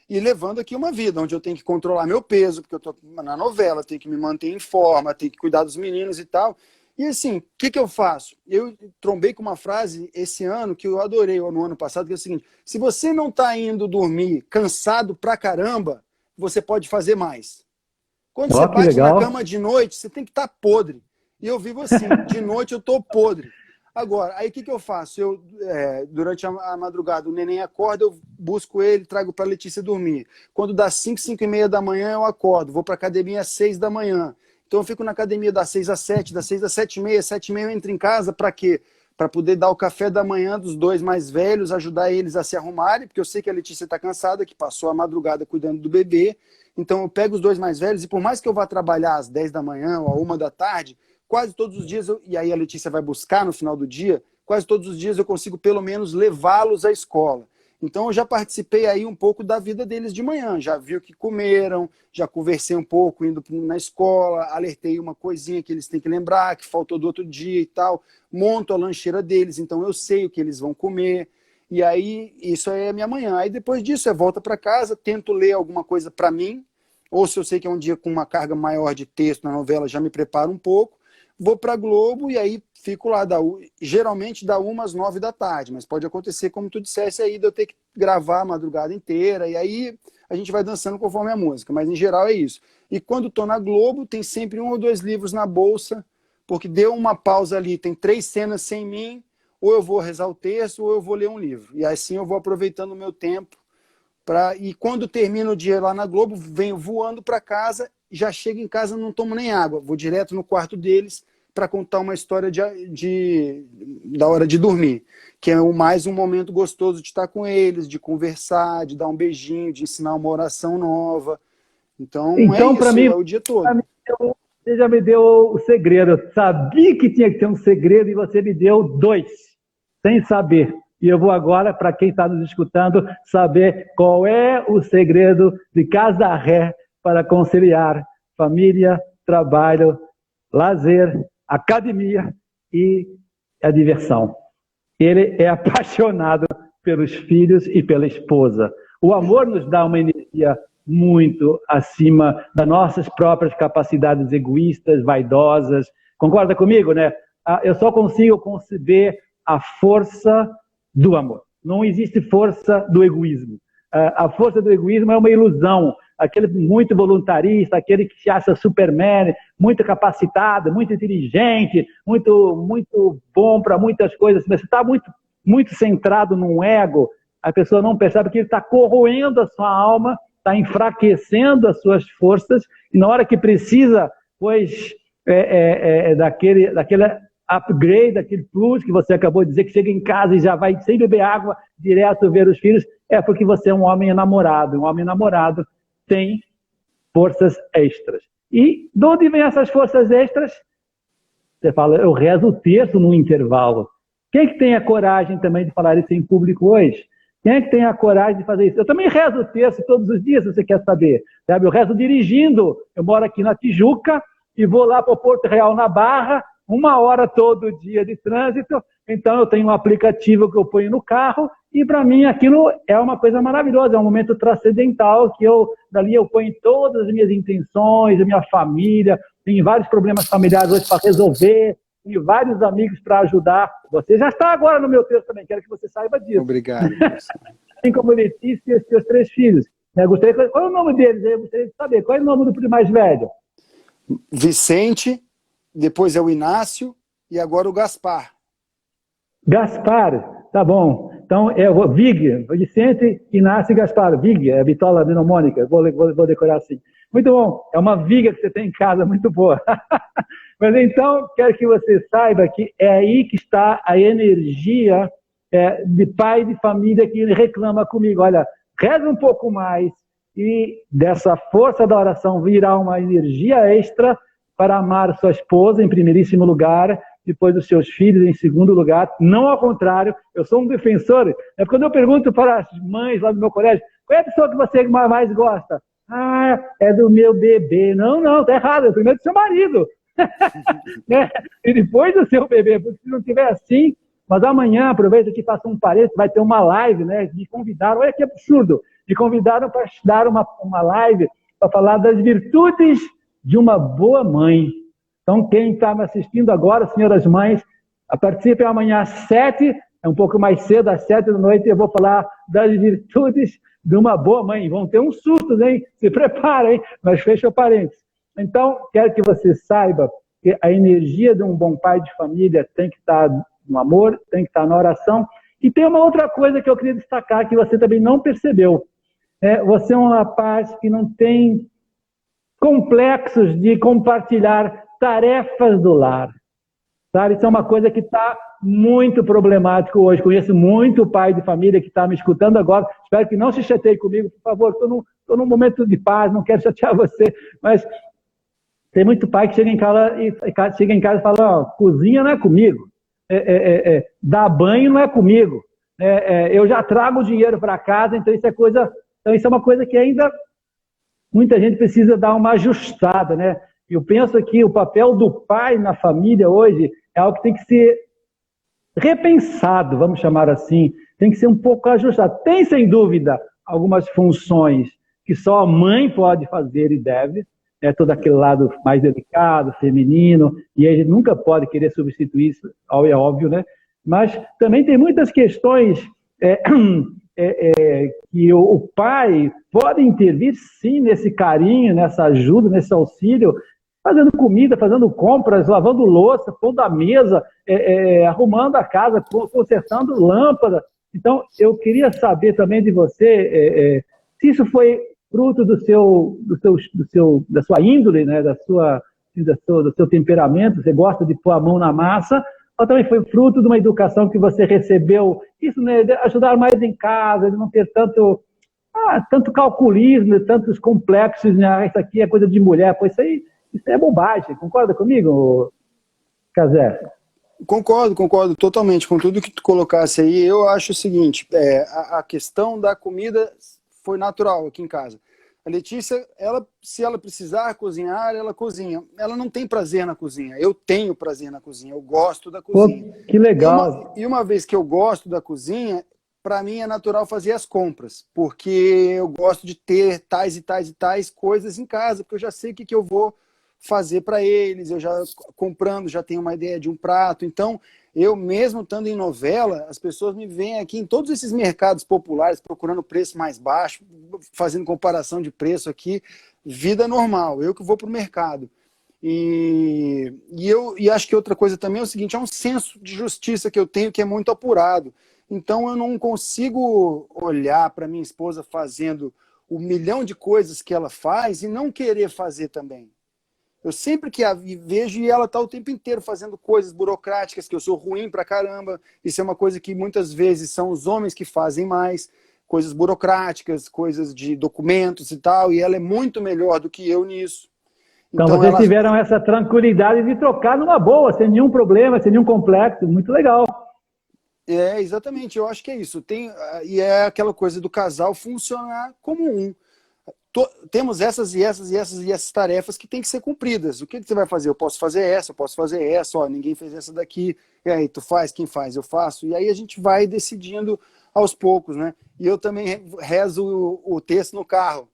e levando aqui uma vida, onde eu tenho que controlar meu peso, porque eu estou na novela, tenho que me manter em forma, tenho que cuidar dos meninos e tal. E assim, o que eu faço? Eu trombei com uma frase esse ano que eu adorei, ou no ano passado, que é o seguinte, se você não está indo dormir cansado pra caramba, você pode fazer mais. Quando você bate na cama de noite, você tem que estar podre. E eu vivo assim, de noite eu estou podre. Agora, aí o que eu faço? Durante a madrugada, o neném acorda, eu busco ele, trago para a Letícia dormir. Quando dá 5, 5 e meia da manhã, eu acordo, vou para a academia às 6 da manhã. Então eu fico na academia das 6 às 7, das 6 às 7 e meia, 7 e meia eu entro em casa, para quê? Para poder dar o café da manhã dos dois mais velhos, ajudar eles a se arrumarem, porque eu sei que a Letícia está cansada, que passou a madrugada cuidando do bebê. Então eu pego os dois mais velhos e por mais que eu vá trabalhar às 10 da manhã ou à 1 da tarde, quase todos os dias, e aí a Letícia vai buscar no final do dia, quase todos os dias eu consigo pelo menos levá-los à escola. Então eu já participei aí um pouco da vida deles de manhã, já vi o que comeram, já conversei um pouco indo na escola, alertei uma coisinha que eles têm que lembrar, que faltou do outro dia e tal, monto a lancheira deles, então eu sei o que eles vão comer, e aí isso aí é a minha manhã. Aí depois disso eu volto para casa, tento ler alguma coisa para mim, ou se eu sei que é um dia com uma carga maior de texto na novela, já me preparo um pouco, vou para a Globo e aí fico lá, geralmente da 1 às 9 da tarde, mas pode acontecer, como tu dissesse aí, de eu ter que gravar a madrugada inteira, e aí a gente vai dançando conforme a música, mas em geral é isso. E quando estou na Globo, tem sempre 1 ou 2 livros na bolsa, porque deu uma pausa ali, tem 3 cenas sem mim, ou eu vou rezar o texto, ou eu vou ler um livro. E assim eu vou aproveitando o meu tempo, e quando termino o dia lá na Globo, venho voando para casa, já chego em casa, não tomo nem água, vou direto no quarto deles, para contar uma história da hora de dormir, que é mais um momento gostoso de estar com eles, de conversar, de dar um beijinho, de ensinar uma oração nova. Então é isso, mim, é o dia todo. Você já me deu o segredo. Eu sabia que tinha que ter um segredo e você me deu 2, sem saber. E eu vou agora, para quem está nos escutando, saber qual é o segredo de Casa Ré para conciliar família, trabalho, lazer, academia e a diversão. Ele é apaixonado pelos filhos e pela esposa. O amor nos dá uma energia muito acima das nossas próprias capacidades egoístas, vaidosas. Concorda comigo, né? Eu só consigo conceber a força do amor. Não existe força do egoísmo. A força do egoísmo é uma ilusão. Aquele muito voluntarista, aquele que se acha superman, muito capacitado, muito inteligente, muito bom para muitas coisas, mas você está muito centrado num ego, a pessoa não percebe que ele está corroendo a sua alma, está enfraquecendo as suas forças, e na hora que precisa, pois, daquele upgrade, daquele plus que você acabou de dizer, que chega em casa e já vai sem beber água, direto ver os filhos, é porque você é um homem enamorado. Um homem enamorado tem forças extras. E de onde vêm essas forças extras? Você fala, eu rezo o terço no intervalo. Quem é que tem a coragem também de falar isso em público hoje? Quem é que tem a coragem de fazer isso? Eu também rezo o terço todos os dias, se você quer saber. Sabe? Eu rezo dirigindo. Eu moro aqui na Tijuca e vou lá para o Porto Real, na Barra, 1 hora todo dia de trânsito. Então eu tenho um aplicativo que eu ponho no carro e para mim aquilo é uma coisa maravilhosa, é um momento transcendental que dali eu ponho todas as minhas intenções, a minha família, tenho vários problemas familiares hoje para resolver, e vários amigos para ajudar. Você já está agora no meu texto também, quero que você saiba disso. Obrigado. Assim como Letícia e os seus 3 filhos. Qual é o nome deles? Eu gostaria de saber. Qual é o nome do mais velho? Vicente, depois é o Inácio e agora o Gaspar. Gaspar, tá bom. Então, Vig, Vicente, Inácio e Gaspar. Vig, é a bitola mnemônica. Vou decorar assim. Muito bom. É uma viga que você tem em casa, muito boa. Mas então, quero que você saiba que é aí que está a energia de pai de família que ele reclama comigo. Olha, reza um pouco mais e dessa força da oração virá uma energia extra para amar sua esposa em primeiríssimo lugar, depois os seus filhos em segundo lugar. Não ao contrário, eu sou um defensor. Quando eu pergunto para as mães lá do meu colégio, qual é a pessoa que você mais gosta? Ah, é do meu bebê. Não, tá errado, é primeiro do seu marido. E depois do seu bebê, porque se não tiver assim, mas amanhã, aproveita que faça um parênteses, vai ter uma live, né? Me convidaram, olha que absurdo, me convidaram para dar uma live para falar das virtudes de uma boa mãe. Então, quem está me assistindo agora, senhoras mães, participem amanhã às 7, é um pouco mais cedo, às 7 da noite, eu vou falar das virtudes de uma boa mãe. Vão ter uns sustos, hein? Se preparem, mas fecha o parênteses. Então, quero que você saiba que a energia de um bom pai de família tem que estar no amor, tem que estar na oração. E tem uma outra coisa que eu queria destacar, que você também não percebeu. Você é um rapaz que não tem complexos de compartilhar tarefas do lar. Sabe? Isso é uma coisa que está muito problemático hoje. Conheço muito pai de família que está me escutando agora. Espero que não se chateie comigo, por favor. Estou num momento de paz, não quero chatear você, mas tem muito pai que chega em casa e fala, cozinha não é comigo, dar banho não é comigo, eu já trago o dinheiro para casa, então isso é uma coisa que ainda muita gente precisa dar uma ajustada, né? Eu penso que o papel do pai na família hoje é algo que tem que ser repensado, vamos chamar assim, tem que ser um pouco ajustado. Tem, sem dúvida, algumas funções que só a mãe pode fazer e deve, todo aquele lado mais delicado, feminino, e a gente nunca pode querer substituir isso, é óbvio, né? Mas também tem muitas questões que o pai pode intervir, sim, nesse carinho, nessa ajuda, nesse auxílio, fazendo comida, fazendo compras, lavando louça, pondo a mesa, arrumando a casa, consertando lâmpada. Então, eu queria saber também de você se isso foi fruto da sua índole, né, do seu temperamento, você gosta de pôr a mão na massa, ou também foi fruto de uma educação que você recebeu, isso, né, de ajudar mais em casa, de não ter tanto calculismo, tantos complexos, né, isso aqui é coisa de mulher, pois isso aí Isso é bobagem, concorda comigo, Cazé? Concordo totalmente com tudo que tu colocasse aí. Eu acho o seguinte, a questão da comida foi natural aqui em casa. A Letícia, se ela precisar cozinhar, ela cozinha. Ela não tem prazer na cozinha. Eu tenho prazer na cozinha, eu gosto da Pô, cozinha. que legal. E uma vez que eu gosto da cozinha, para mim é natural fazer as compras, porque eu gosto de ter tais e tais e tais coisas em casa, porque eu já sei o que eu vou fazer para eles, eu já comprando, já tenho uma ideia de um prato. Então, eu mesmo estando em novela, as pessoas me veem aqui em todos esses mercados populares, procurando preço mais baixo, fazendo comparação de preço aqui, vida normal, eu que vou para o mercado. E acho que outra coisa também é o seguinte, é um senso de justiça que eu tenho que é muito apurado. Então eu não consigo olhar para minha esposa fazendo o milhão de coisas que ela faz e não querer fazer também. Eu sempre que a vejo e ela está o tempo inteiro fazendo coisas burocráticas, que eu sou ruim pra caramba. Isso é uma coisa que muitas vezes são os homens que fazem mais, coisas burocráticas, coisas de documentos e tal, e ela é muito melhor do que eu nisso. Então Então vocês ela... tiveram essa tranquilidade de trocar numa boa, sem nenhum problema, sem nenhum complexo, muito legal. Exatamente, eu acho que é isso. E é aquela coisa do casal funcionar como um. Temos essas e essas e essas e essas tarefas que têm que ser cumpridas. O que você vai fazer? Eu posso fazer essa, eu posso fazer essa, ó, ninguém fez essa daqui, e aí tu faz, quem faz, eu faço. E aí a gente vai decidindo aos poucos, né? E eu também rezo o texto no carro.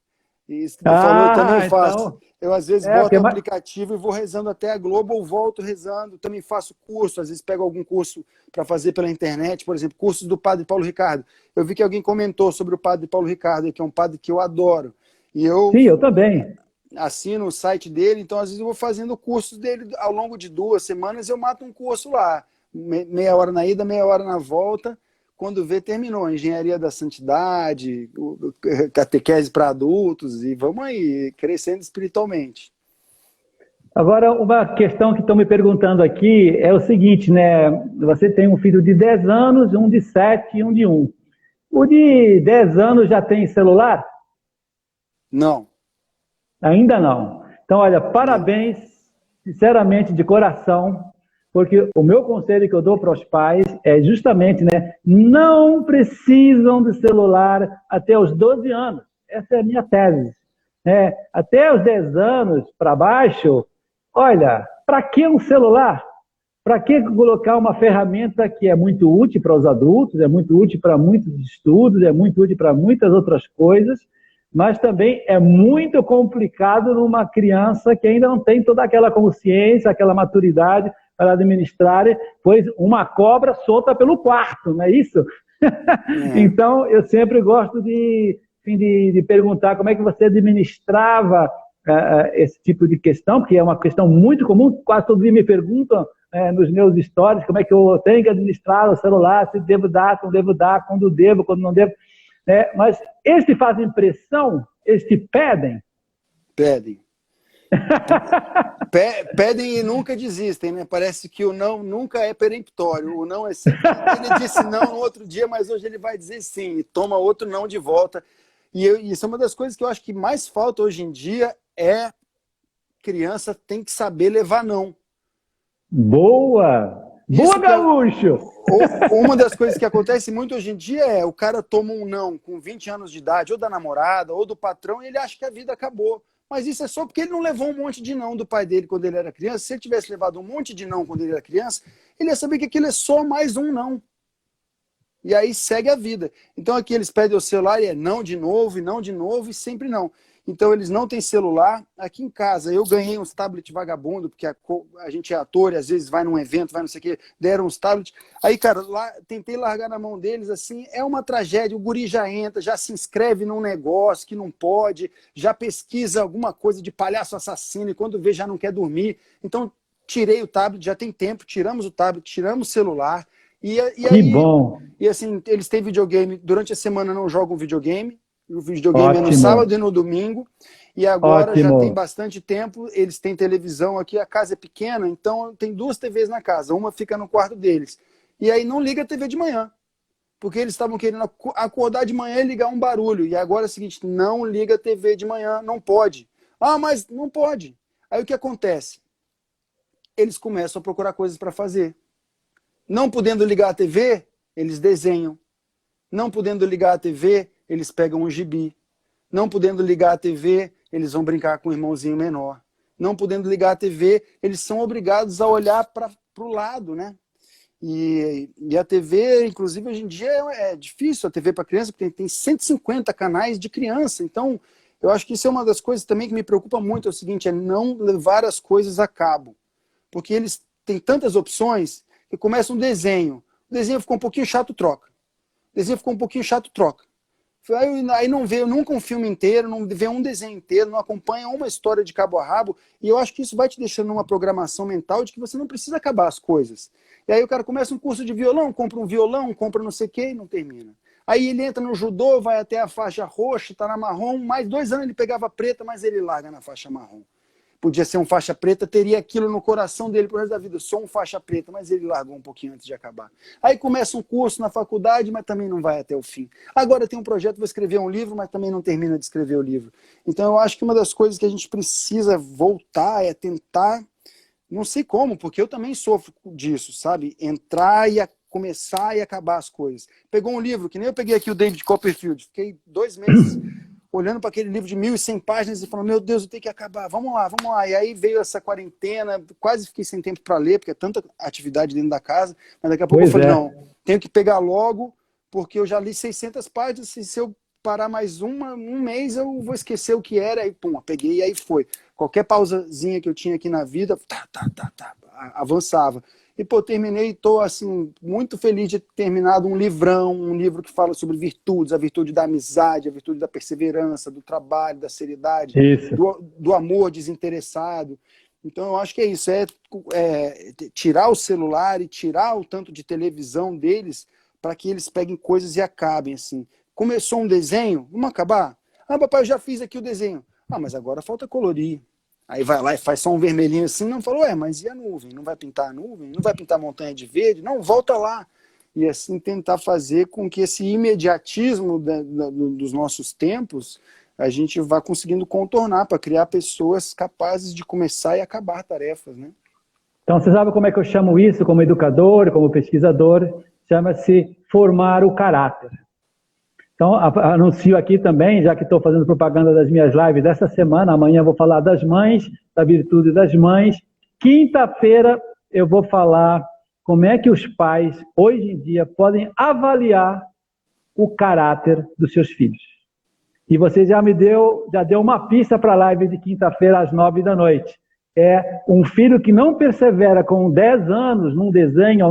E isso que tu falou, eu também faço. Então, Eu às vezes porque boto o aplicativo e vou rezando até a Globo ou volto rezando. Também faço curso, às vezes pego algum curso para fazer pela internet, por exemplo, cursos do Padre Paulo Ricardo. Eu vi que alguém comentou sobre o Padre Paulo Ricardo, que é um padre que eu adoro. E sim, eu também. assino o site dele, então às vezes eu vou fazendo cursos dele ao longo de 2 semanas, eu mato um curso lá, meia hora na ida, meia hora na volta, quando vê terminou, Engenharia da Santidade, catequese para adultos, e vamos aí, crescendo espiritualmente. Agora, uma questão que estão me perguntando aqui é o seguinte, né? Você tem um filho de 10 anos, um de 7 e um de 1. O de 10 anos já tem celular? Não. Ainda não. Então, olha, Não. parabéns, sinceramente, de coração, porque o meu conselho que eu dou para os pais é justamente, né, não precisam de celular até os 12 anos. Essa é a minha tese. Até os 10 anos para baixo, olha, para que um celular? Para que colocar uma ferramenta que é muito útil para os adultos, é muito útil para muitos estudos, é muito útil para muitas outras coisas, mas também é muito complicado numa criança que ainda não tem toda aquela consciência, aquela maturidade para administrar, pois uma cobra solta pelo quarto, não é isso? Então, eu sempre gosto de perguntar como é que você administrava esse tipo de questão, porque é uma questão muito comum, quase todo dia me perguntam nos meus stories como é que eu tenho que administrar o celular, se devo dar, não devo dar, quando devo, quando não devo. Mas eles te fazem pressão? Eles te pedem? Pedem. Pedem e nunca desistem, né? Parece que o não nunca é peremptório. O não é sempre. Ele disse não no outro dia, mas hoje ele vai dizer sim. E toma outro não de volta. E isso é uma das coisas que eu acho que mais falta hoje em dia é criança tem que saber levar não. Boa! Boa, gaúcho! Uma das coisas que acontece muito hoje em dia é o cara toma um não com 20 anos de idade, ou da namorada, ou do patrão, e ele acha que a vida acabou. Mas isso é só porque ele não levou um monte de não do pai dele quando ele era criança. Se ele tivesse levado um monte de não quando ele era criança, ele ia saber que aquilo é só mais um não. E aí segue a vida. Então aqui eles pedem o celular e é não de novo, e não de novo, e sempre não. Então eles não têm celular. Aqui em casa eu ganhei uns tablets vagabundo, porque a gente é ator e às vezes vai num evento, vai não sei o quê, deram uns tablets. Aí, cara, lá, tentei largar na mão deles, assim, é uma tragédia. O guri já entra, já se inscreve num negócio que não pode, já pesquisa alguma coisa de palhaço assassino e quando vê já não quer dormir. Então tirei o tablet, já tem tempo, tiramos o tablet, tiramos o celular. Que aí, bom! E assim, eles têm videogame, durante a semana não jogam videogame. O videogame Ótimo. é no sábado e no domingo. E agora Ótimo. já tem bastante tempo, eles têm televisão aqui, a casa é pequena, então tem 2 TVs na casa, uma fica no quarto deles. E aí não liga a TV de manhã, porque eles estavam querendo acordar de manhã e ligar um barulho. E agora é o seguinte, não liga a TV de manhã, não pode. Ah, mas não pode. Aí o que acontece? Eles começam a procurar coisas para fazer. Não podendo ligar a TV, eles desenham. Não podendo ligar a TV, eles pegam um gibi. Não podendo ligar a TV, eles vão brincar com o irmãozinho menor. Não podendo ligar a TV, eles são obrigados a olhar para o lado, né? E a TV, inclusive, hoje em dia é difícil a TV para criança, porque tem 150 canais de criança. Então, eu acho que isso é uma das coisas também que me preocupa muito, é o seguinte, é não levar as coisas a cabo. Porque eles têm tantas opções que começa um desenho. O desenho ficou um pouquinho chato, troca. O desenho ficou um pouquinho chato, troca. Aí não vê nunca um filme inteiro, não vê um desenho inteiro, não acompanha uma história de cabo a rabo, e eu acho que isso vai te deixando numa programação mental de que você não precisa acabar as coisas. E aí o cara começa um curso de violão, compra um violão, compra não sei o que e não termina. Aí ele entra no judô, vai até a faixa roxa, tá na marrom, mais 2 anos ele pegava preta, mas ele larga na faixa marrom. Podia ser um faixa preta, teria aquilo no coração dele pro resto da vida. Sou um faixa preta, mas ele largou um pouquinho antes de acabar. Aí começa um curso na faculdade, mas também não vai até o fim. Agora tem um projeto, vou escrever um livro, mas também não termina de escrever o livro. Então eu acho que uma das coisas que a gente precisa voltar é tentar, não sei como, porque eu também sofro disso, sabe? Entrar e começar e acabar as coisas. Pegou um livro, que nem eu peguei aqui o David Copperfield, fiquei 2 meses olhando para aquele livro de 1.100 páginas e falando, meu Deus, eu tenho que acabar, vamos lá, vamos lá. E aí veio essa quarentena, quase fiquei sem tempo para ler, porque é tanta atividade dentro da casa, mas daqui a pouco eu falei, não, tenho que pegar logo, porque eu já li 600 páginas, e se eu parar mais um mês, eu vou esquecer o que era, aí pum, peguei e aí foi. Qualquer pausazinha que eu tinha aqui na vida, avançava. E, pô, terminei e estou, assim, muito feliz de ter terminado um livrão, um livro que fala sobre virtudes, a virtude da amizade, a virtude da perseverança, do trabalho, da seriedade, do amor desinteressado. Então, eu acho que é isso, é tirar o celular e tirar o tanto de televisão deles para que eles peguem coisas e acabem, assim. Começou um desenho, vamos acabar? Ah, papai, eu já fiz aqui o desenho. Ah, mas agora falta colorir. Aí vai lá e faz só um vermelhinho assim, não falou, mas e a nuvem? Não vai pintar a nuvem? Não vai pintar a montanha de verde? Não, volta lá. E assim tentar fazer com que esse imediatismo dos nossos tempos, a gente vá conseguindo contornar para criar pessoas capazes de começar e acabar tarefas, né? Então, você sabe como é que eu chamo isso como educador, como pesquisador? Chama-se formar o caráter. Então, anuncio aqui também, já que estou fazendo propaganda das minhas lives dessa semana, amanhã eu vou falar das mães, da virtude das mães. Quinta-feira eu vou falar como é que os pais, hoje em dia, podem avaliar o caráter dos seus filhos. E você já deu uma pista para a live de quinta-feira às 9 da noite. É um filho que não persevera com 10 anos num desenho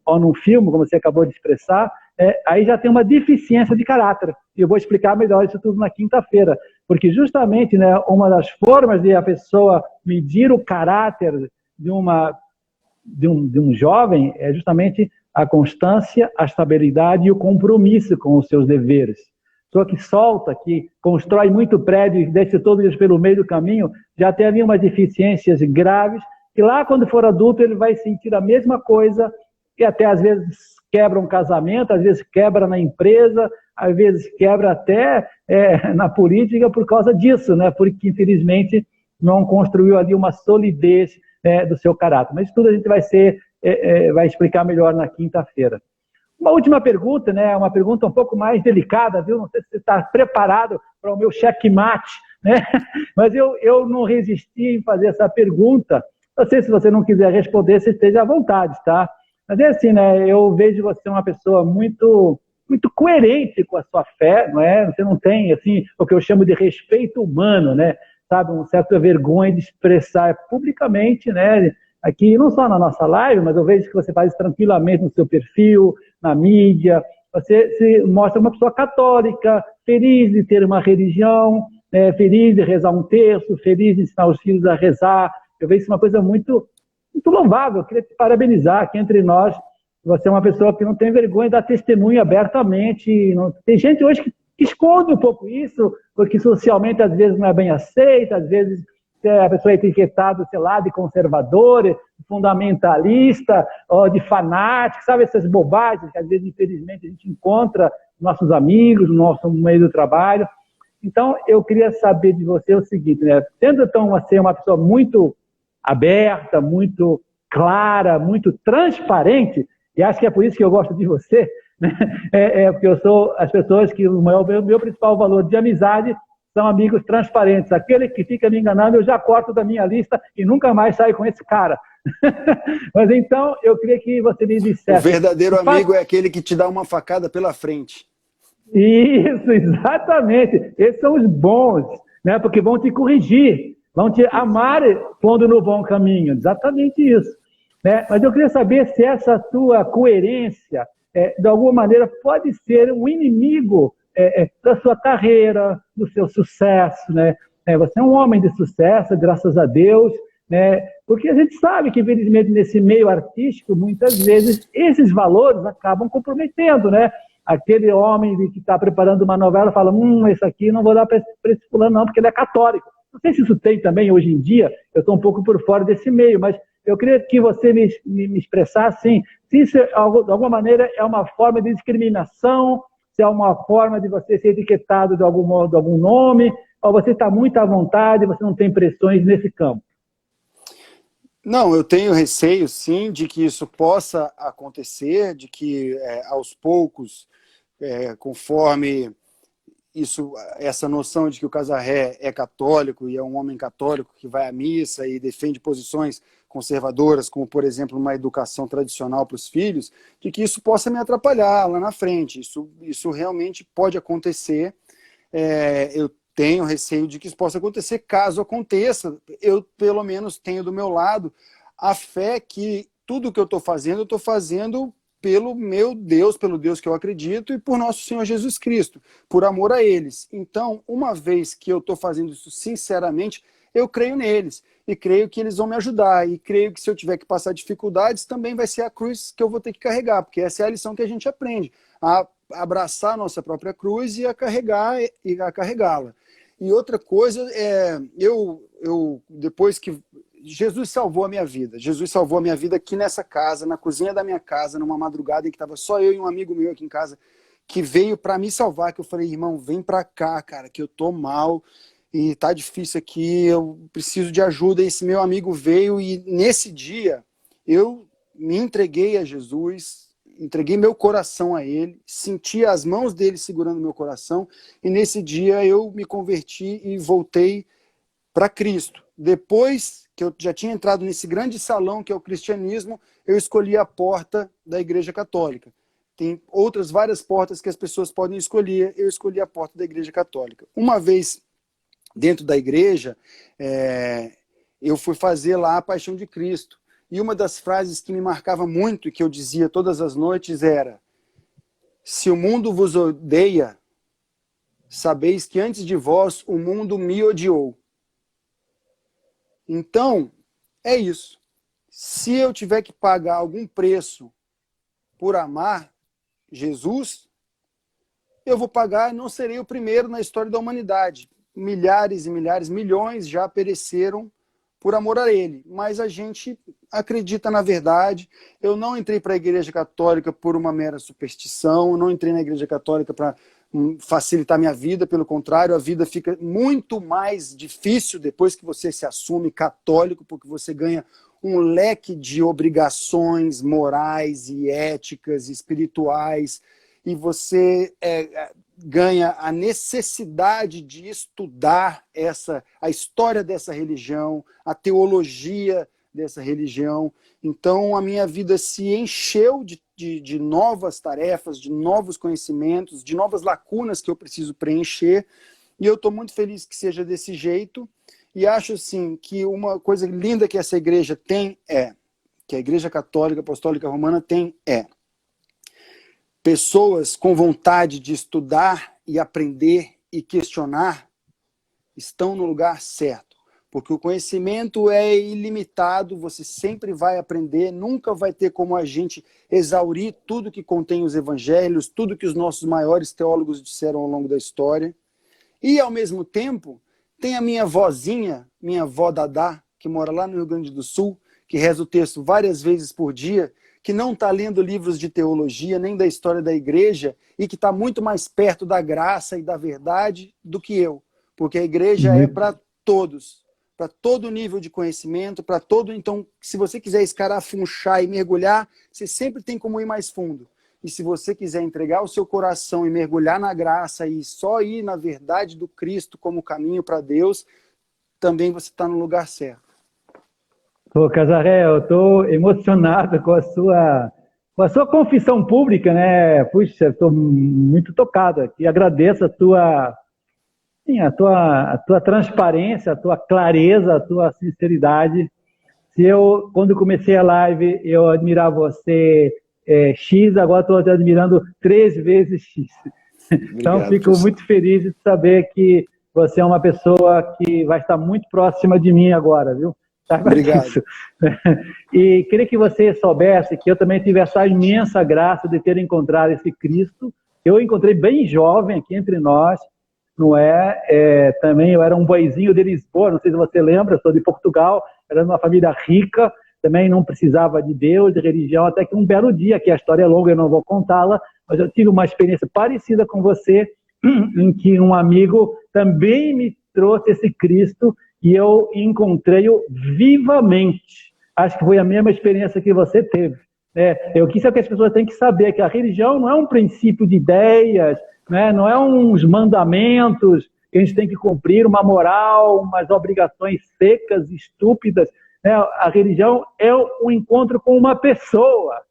ou num filme, como você acabou de expressar, aí já tem uma deficiência de caráter. E eu vou explicar melhor isso tudo na quinta-feira. Porque justamente, né, uma das formas de a pessoa medir o caráter de um jovem é justamente a constância, a estabilidade e o compromisso com os seus deveres. Pessoa que solta, que constrói muito prédio e desce todos eles pelo meio do caminho, já tem ali umas deficiências graves, que lá quando for adulto ele vai sentir a mesma coisa, que até às vezes quebra um casamento, às vezes quebra na empresa, às vezes quebra até na política por causa disso, né? Porque infelizmente não construiu ali uma solidez do seu caráter. Mas isso tudo a gente vai explicar melhor na quinta-feira. Uma última pergunta, né? Uma pergunta um pouco mais delicada, viu? Não sei se você está preparado para o meu checkmate, né? Mas eu não resisti em fazer essa pergunta. Não sei se você não quiser responder, você esteja à vontade, tá? Mas é assim, né? Eu vejo você uma pessoa muito, muito coerente com a sua fé, não é? Você não tem, assim, o que eu chamo de respeito humano, né? Sabe, uma certa vergonha de expressar publicamente, né? Aqui, não só na nossa live, mas eu vejo que você faz isso tranquilamente no seu perfil, na mídia. Você se mostra uma pessoa católica, feliz de ter uma religião, feliz de rezar um terço, feliz de ensinar os filhos a rezar. Eu vejo isso uma coisa muito, muito louvável. Eu queria te parabenizar aqui entre nós. Você é uma pessoa que não tem vergonha de dar testemunho abertamente. Não... Tem gente hoje que esconde um pouco isso, porque socialmente às vezes não é bem aceita, às vezes a pessoa é etiquetada, sei lá, de conservador, de fundamentalista, ou de fanático, sabe, essas bobagens que às vezes, infelizmente, a gente encontra nos nossos amigos, no nosso meio do trabalho. Então, eu queria saber de você o seguinte, né? Sendo então assim, uma pessoa muito aberta, muito clara, muito transparente, e acho que é por isso que eu gosto de você, né? Porque eu sou as pessoas que o meu principal valor de amizade são amigos transparentes. Aquele que fica me enganando, eu já corto da minha lista e nunca mais saio com esse cara. Mas então, eu queria que você me dissesse... O verdadeiro amigo é aquele que te dá uma facada pela frente. Isso, exatamente. Esses são os bons, né? Porque vão te corrigir, vão te amar pondo no bom caminho. Exatamente isso. Né? Mas eu queria saber se essa tua coerência, de alguma maneira, pode ser um inimigo da sua carreira, do seu sucesso. Né? Você é um homem de sucesso, graças a Deus, né? Porque a gente sabe que, infelizmente, nesse meio artístico, muitas vezes, esses valores acabam comprometendo, né? Aquele homem que está preparando uma novela fala, esse aqui não vou dar para esse fulano não, porque ele é católico. Não sei se isso tem também hoje em dia, eu estou um pouco por fora desse meio, mas eu queria que você me expressasse assim, se isso, de alguma maneira, é uma forma de discriminação, se é uma forma de você ser etiquetado de algum modo, de algum nome, ou você está muito à vontade, você não tem pressões nesse campo. Não, eu tenho receio, sim, de que isso possa acontecer, de que aos poucos, conforme essa noção de que o Casarré é católico e é um homem católico que vai à missa e defende posições conservadoras, como, por exemplo, uma educação tradicional para os filhos, de que isso possa me atrapalhar lá na frente. Isso realmente pode acontecer. Eu tenho receio de que isso possa acontecer. Caso aconteça, eu pelo menos tenho do meu lado a fé que tudo que eu estou fazendo pelo meu Deus, pelo Deus que eu acredito e por nosso Senhor Jesus Cristo, por amor a eles. Então, uma vez que eu estou fazendo isso sinceramente, eu creio neles e creio que eles vão me ajudar e creio que se eu tiver que passar dificuldades, também vai ser a cruz que eu vou ter que carregar, porque essa é a lição que a gente aprende, a abraçar a nossa própria cruz e a carregá-la. E outra coisa, depois que Jesus salvou a minha vida aqui nessa casa, na cozinha da minha casa, numa madrugada em que estava só eu e um amigo meu aqui em casa, que veio para me salvar, que eu falei, irmão, vem para cá, cara, que eu tô mal e tá difícil aqui, eu preciso de ajuda. E esse meu amigo veio e nesse dia eu me entreguei a Jesus, entreguei meu coração a ele, senti as mãos dele segurando meu coração e nesse dia eu me converti e voltei para Cristo. Depois que eu já tinha entrado nesse grande salão que é o cristianismo, eu escolhi a porta da Igreja Católica. Tem outras várias portas que as pessoas podem escolher, eu escolhi a porta da Igreja Católica. Uma vez dentro da igreja, eu fui fazer lá a Paixão de Cristo. E uma das frases que me marcava muito e que eu dizia todas as noites era: se o mundo vos odeia, sabeis que antes de vós o mundo me odiou. Então, é isso. Se eu tiver que pagar algum preço por amar Jesus, eu vou pagar e não serei o primeiro na história da humanidade. Milhares e milhares, milhões já pereceram por amor a ele. Mas a gente acredita na verdade. Eu não entrei para a Igreja Católica por uma mera superstição, eu não entrei na Igreja Católica para facilitar minha vida, pelo contrário, a vida fica muito mais difícil depois que você se assume católico, porque você ganha um leque de obrigações morais e éticas, espirituais, e você ganha a necessidade de estudar a história dessa religião, a teologia dessa religião. Então a minha vida se encheu de novas tarefas, de novos conhecimentos, de novas lacunas que eu preciso preencher, e eu estou muito feliz que seja desse jeito, e acho assim que uma coisa linda que essa igreja tem que a Igreja Católica Apostólica Romana tem pessoas com vontade de estudar e aprender e questionar estão no lugar certo. Porque o conhecimento é ilimitado, você sempre vai aprender, nunca vai ter como a gente exaurir tudo que contém os evangelhos, tudo que os nossos maiores teólogos disseram ao longo da história. E, ao mesmo tempo, tem a minha vozinha, minha avó Dadá, que mora lá no Rio Grande do Sul, que reza o texto várias vezes por dia, que não está lendo livros de teologia, nem da história da igreja, e que está muito mais perto da graça e da verdade do que eu. Porque a igreja é para todos, para todo nível de conhecimento, para todo... Então, se você quiser escarafunchar e mergulhar, você sempre tem como ir mais fundo. E se você quiser entregar o seu coração e mergulhar na graça e só ir na verdade do Cristo como caminho para Deus, também você está no lugar certo. Pô, Casarré, eu estou emocionado com a sua confissão pública, né? Puxa, estou muito tocado aqui. Agradeço a tua transparência, a tua clareza, a tua sinceridade. Quando comecei a live, eu admirava você X, agora estou te admirando 3 vezes X. Então, Obrigado, fico professor. muito feliz de saber que você é uma pessoa que vai estar muito próxima de mim agora, viu? Obrigado. Disso. E queria que você soubesse que eu também tive essa imensa graça de ter encontrado esse Cristo. Eu encontrei bem jovem aqui entre nós, não é? Também eu era um boizinho de Lisboa, não sei se você lembra, eu sou de Portugal, era de uma família rica, também não precisava de Deus, de religião, até que um belo dia, que a história é longa, eu não vou contá-la, mas eu tive uma experiência parecida com você, em que um amigo também me trouxe esse Cristo e eu encontrei-o vivamente. Acho que foi a mesma experiência que você teve. Isso é o que as pessoas têm que saber, que a religião não é um princípio de ideias, né? Não é uns mandamentos que a gente tem que cumprir, uma moral, umas obrigações secas, estúpidas. Né? A religião é um encontro com uma pessoa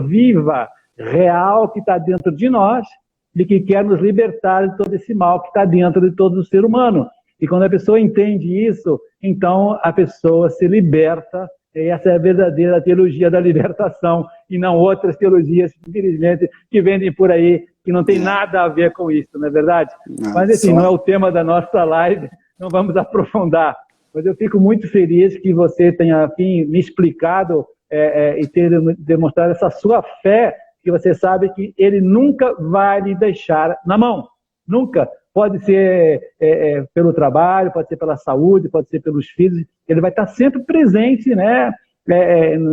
viva, real, que está dentro de nós e que quer nos libertar de todo esse mal que está dentro de todo o ser humano. E quando a pessoa entende isso, então a pessoa se liberta. E essa é a verdadeira teologia da libertação, e não outras teologias, infelizmente, que vendem por aí, que não tem nada a ver com isso, não é verdade? Mas, assim, não é o tema da nossa live, não vamos aprofundar. Mas eu fico muito feliz que você tenha, enfim, me explicado e ter demonstrado essa sua fé, que você sabe que ele nunca vai lhe deixar na mão. Nunca. Pode ser pelo trabalho, pode ser pela saúde, pode ser pelos filhos. Ele vai estar sempre presente, né?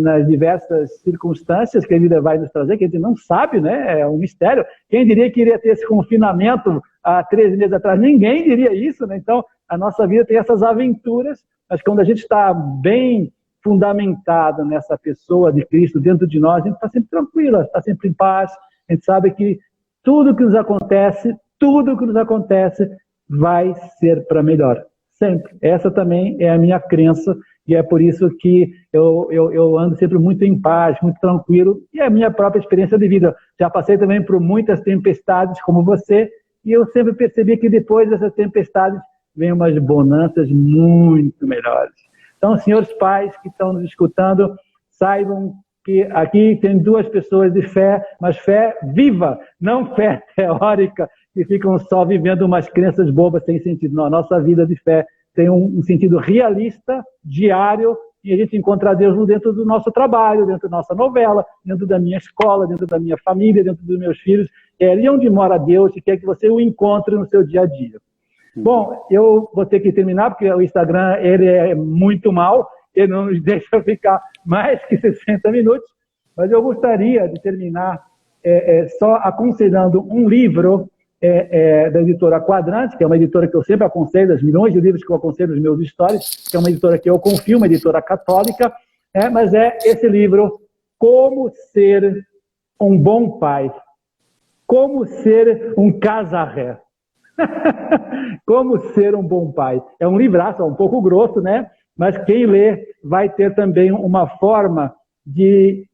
Nas diversas circunstâncias que a vida vai nos trazer, que a gente não sabe, né? É um mistério. Quem diria que iria ter esse confinamento há 13 meses atrás? Ninguém diria isso, né? Então, a nossa vida tem essas aventuras, mas quando a gente está bem fundamentado nessa pessoa de Cristo dentro de nós, a gente está sempre tranquilo, está sempre em paz. A gente sabe que tudo que nos acontece vai ser para melhor. Sempre. Essa também é a minha crença e é por isso que eu ando sempre muito em paz, muito tranquilo, e é a minha própria experiência de vida. Já passei também por muitas tempestades como você, e eu sempre percebi que depois dessas tempestades vem umas bonanças muito melhores. Então, senhores pais que estão nos escutando, saibam que aqui tem 2 pessoas de fé, mas fé viva, não fé teórica, que ficam só vivendo umas crenças bobas sem sentido. Não, a nossa vida de fé tem um sentido realista, diário, e a gente encontra Deus dentro do nosso trabalho, dentro da nossa novela, dentro da minha escola, dentro da minha família, dentro dos meus filhos. É ali onde mora Deus e quer que você o encontre no seu dia a dia. Bom, eu vou ter que terminar, porque o Instagram ele é muito mal, ele não nos deixa ficar mais que 60 minutos, mas eu gostaria de terminar só aconselhando um livro da editora Quadrante, que é uma editora que eu sempre aconselho, das milhões de livros que eu aconselho nos meus stories, que é uma editora que eu confio, uma editora católica, mas é esse livro, Como Ser um Bom Pai, Como Ser um Casarré. Como Ser um Bom Pai. É um livraço, é um pouco grosso, né? Mas quem lê vai ter também uma forma de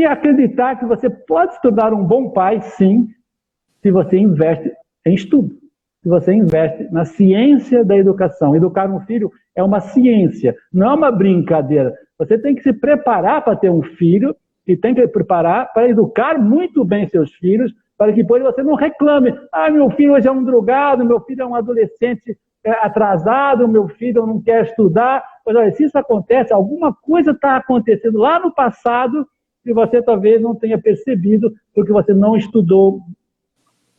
acreditar que você pode se tornar um bom pai, sim, se você investe em estudo, se você investe na ciência da educação. Educar um filho é uma ciência, não é uma brincadeira. Você tem que se preparar para ter um filho e tem que preparar para educar muito bem seus filhos, para que depois você não reclame. Ah, meu filho hoje é um drogado, meu filho é um adolescente atrasado, meu filho não quer estudar. Mas olha, se isso acontece, alguma coisa está acontecendo lá no passado que você talvez não tenha percebido, porque você não estudou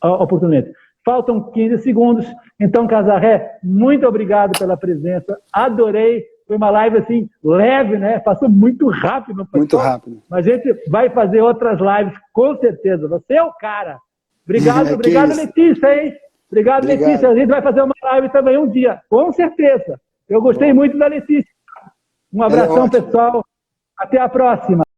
oportunamente. Faltam 15 segundos. Então, Casarré, muito obrigado pela presença. Adorei Foi uma live assim, leve, né? Passou muito rápido. Muito rápido. Mas a gente vai fazer outras lives, com certeza. Você é o cara. Obrigado, obrigado, Letícia, hein? Obrigado, Letícia. A gente vai fazer uma live também um dia, com certeza. Eu gostei muito da Letícia. Um abração, pessoal. Até a próxima.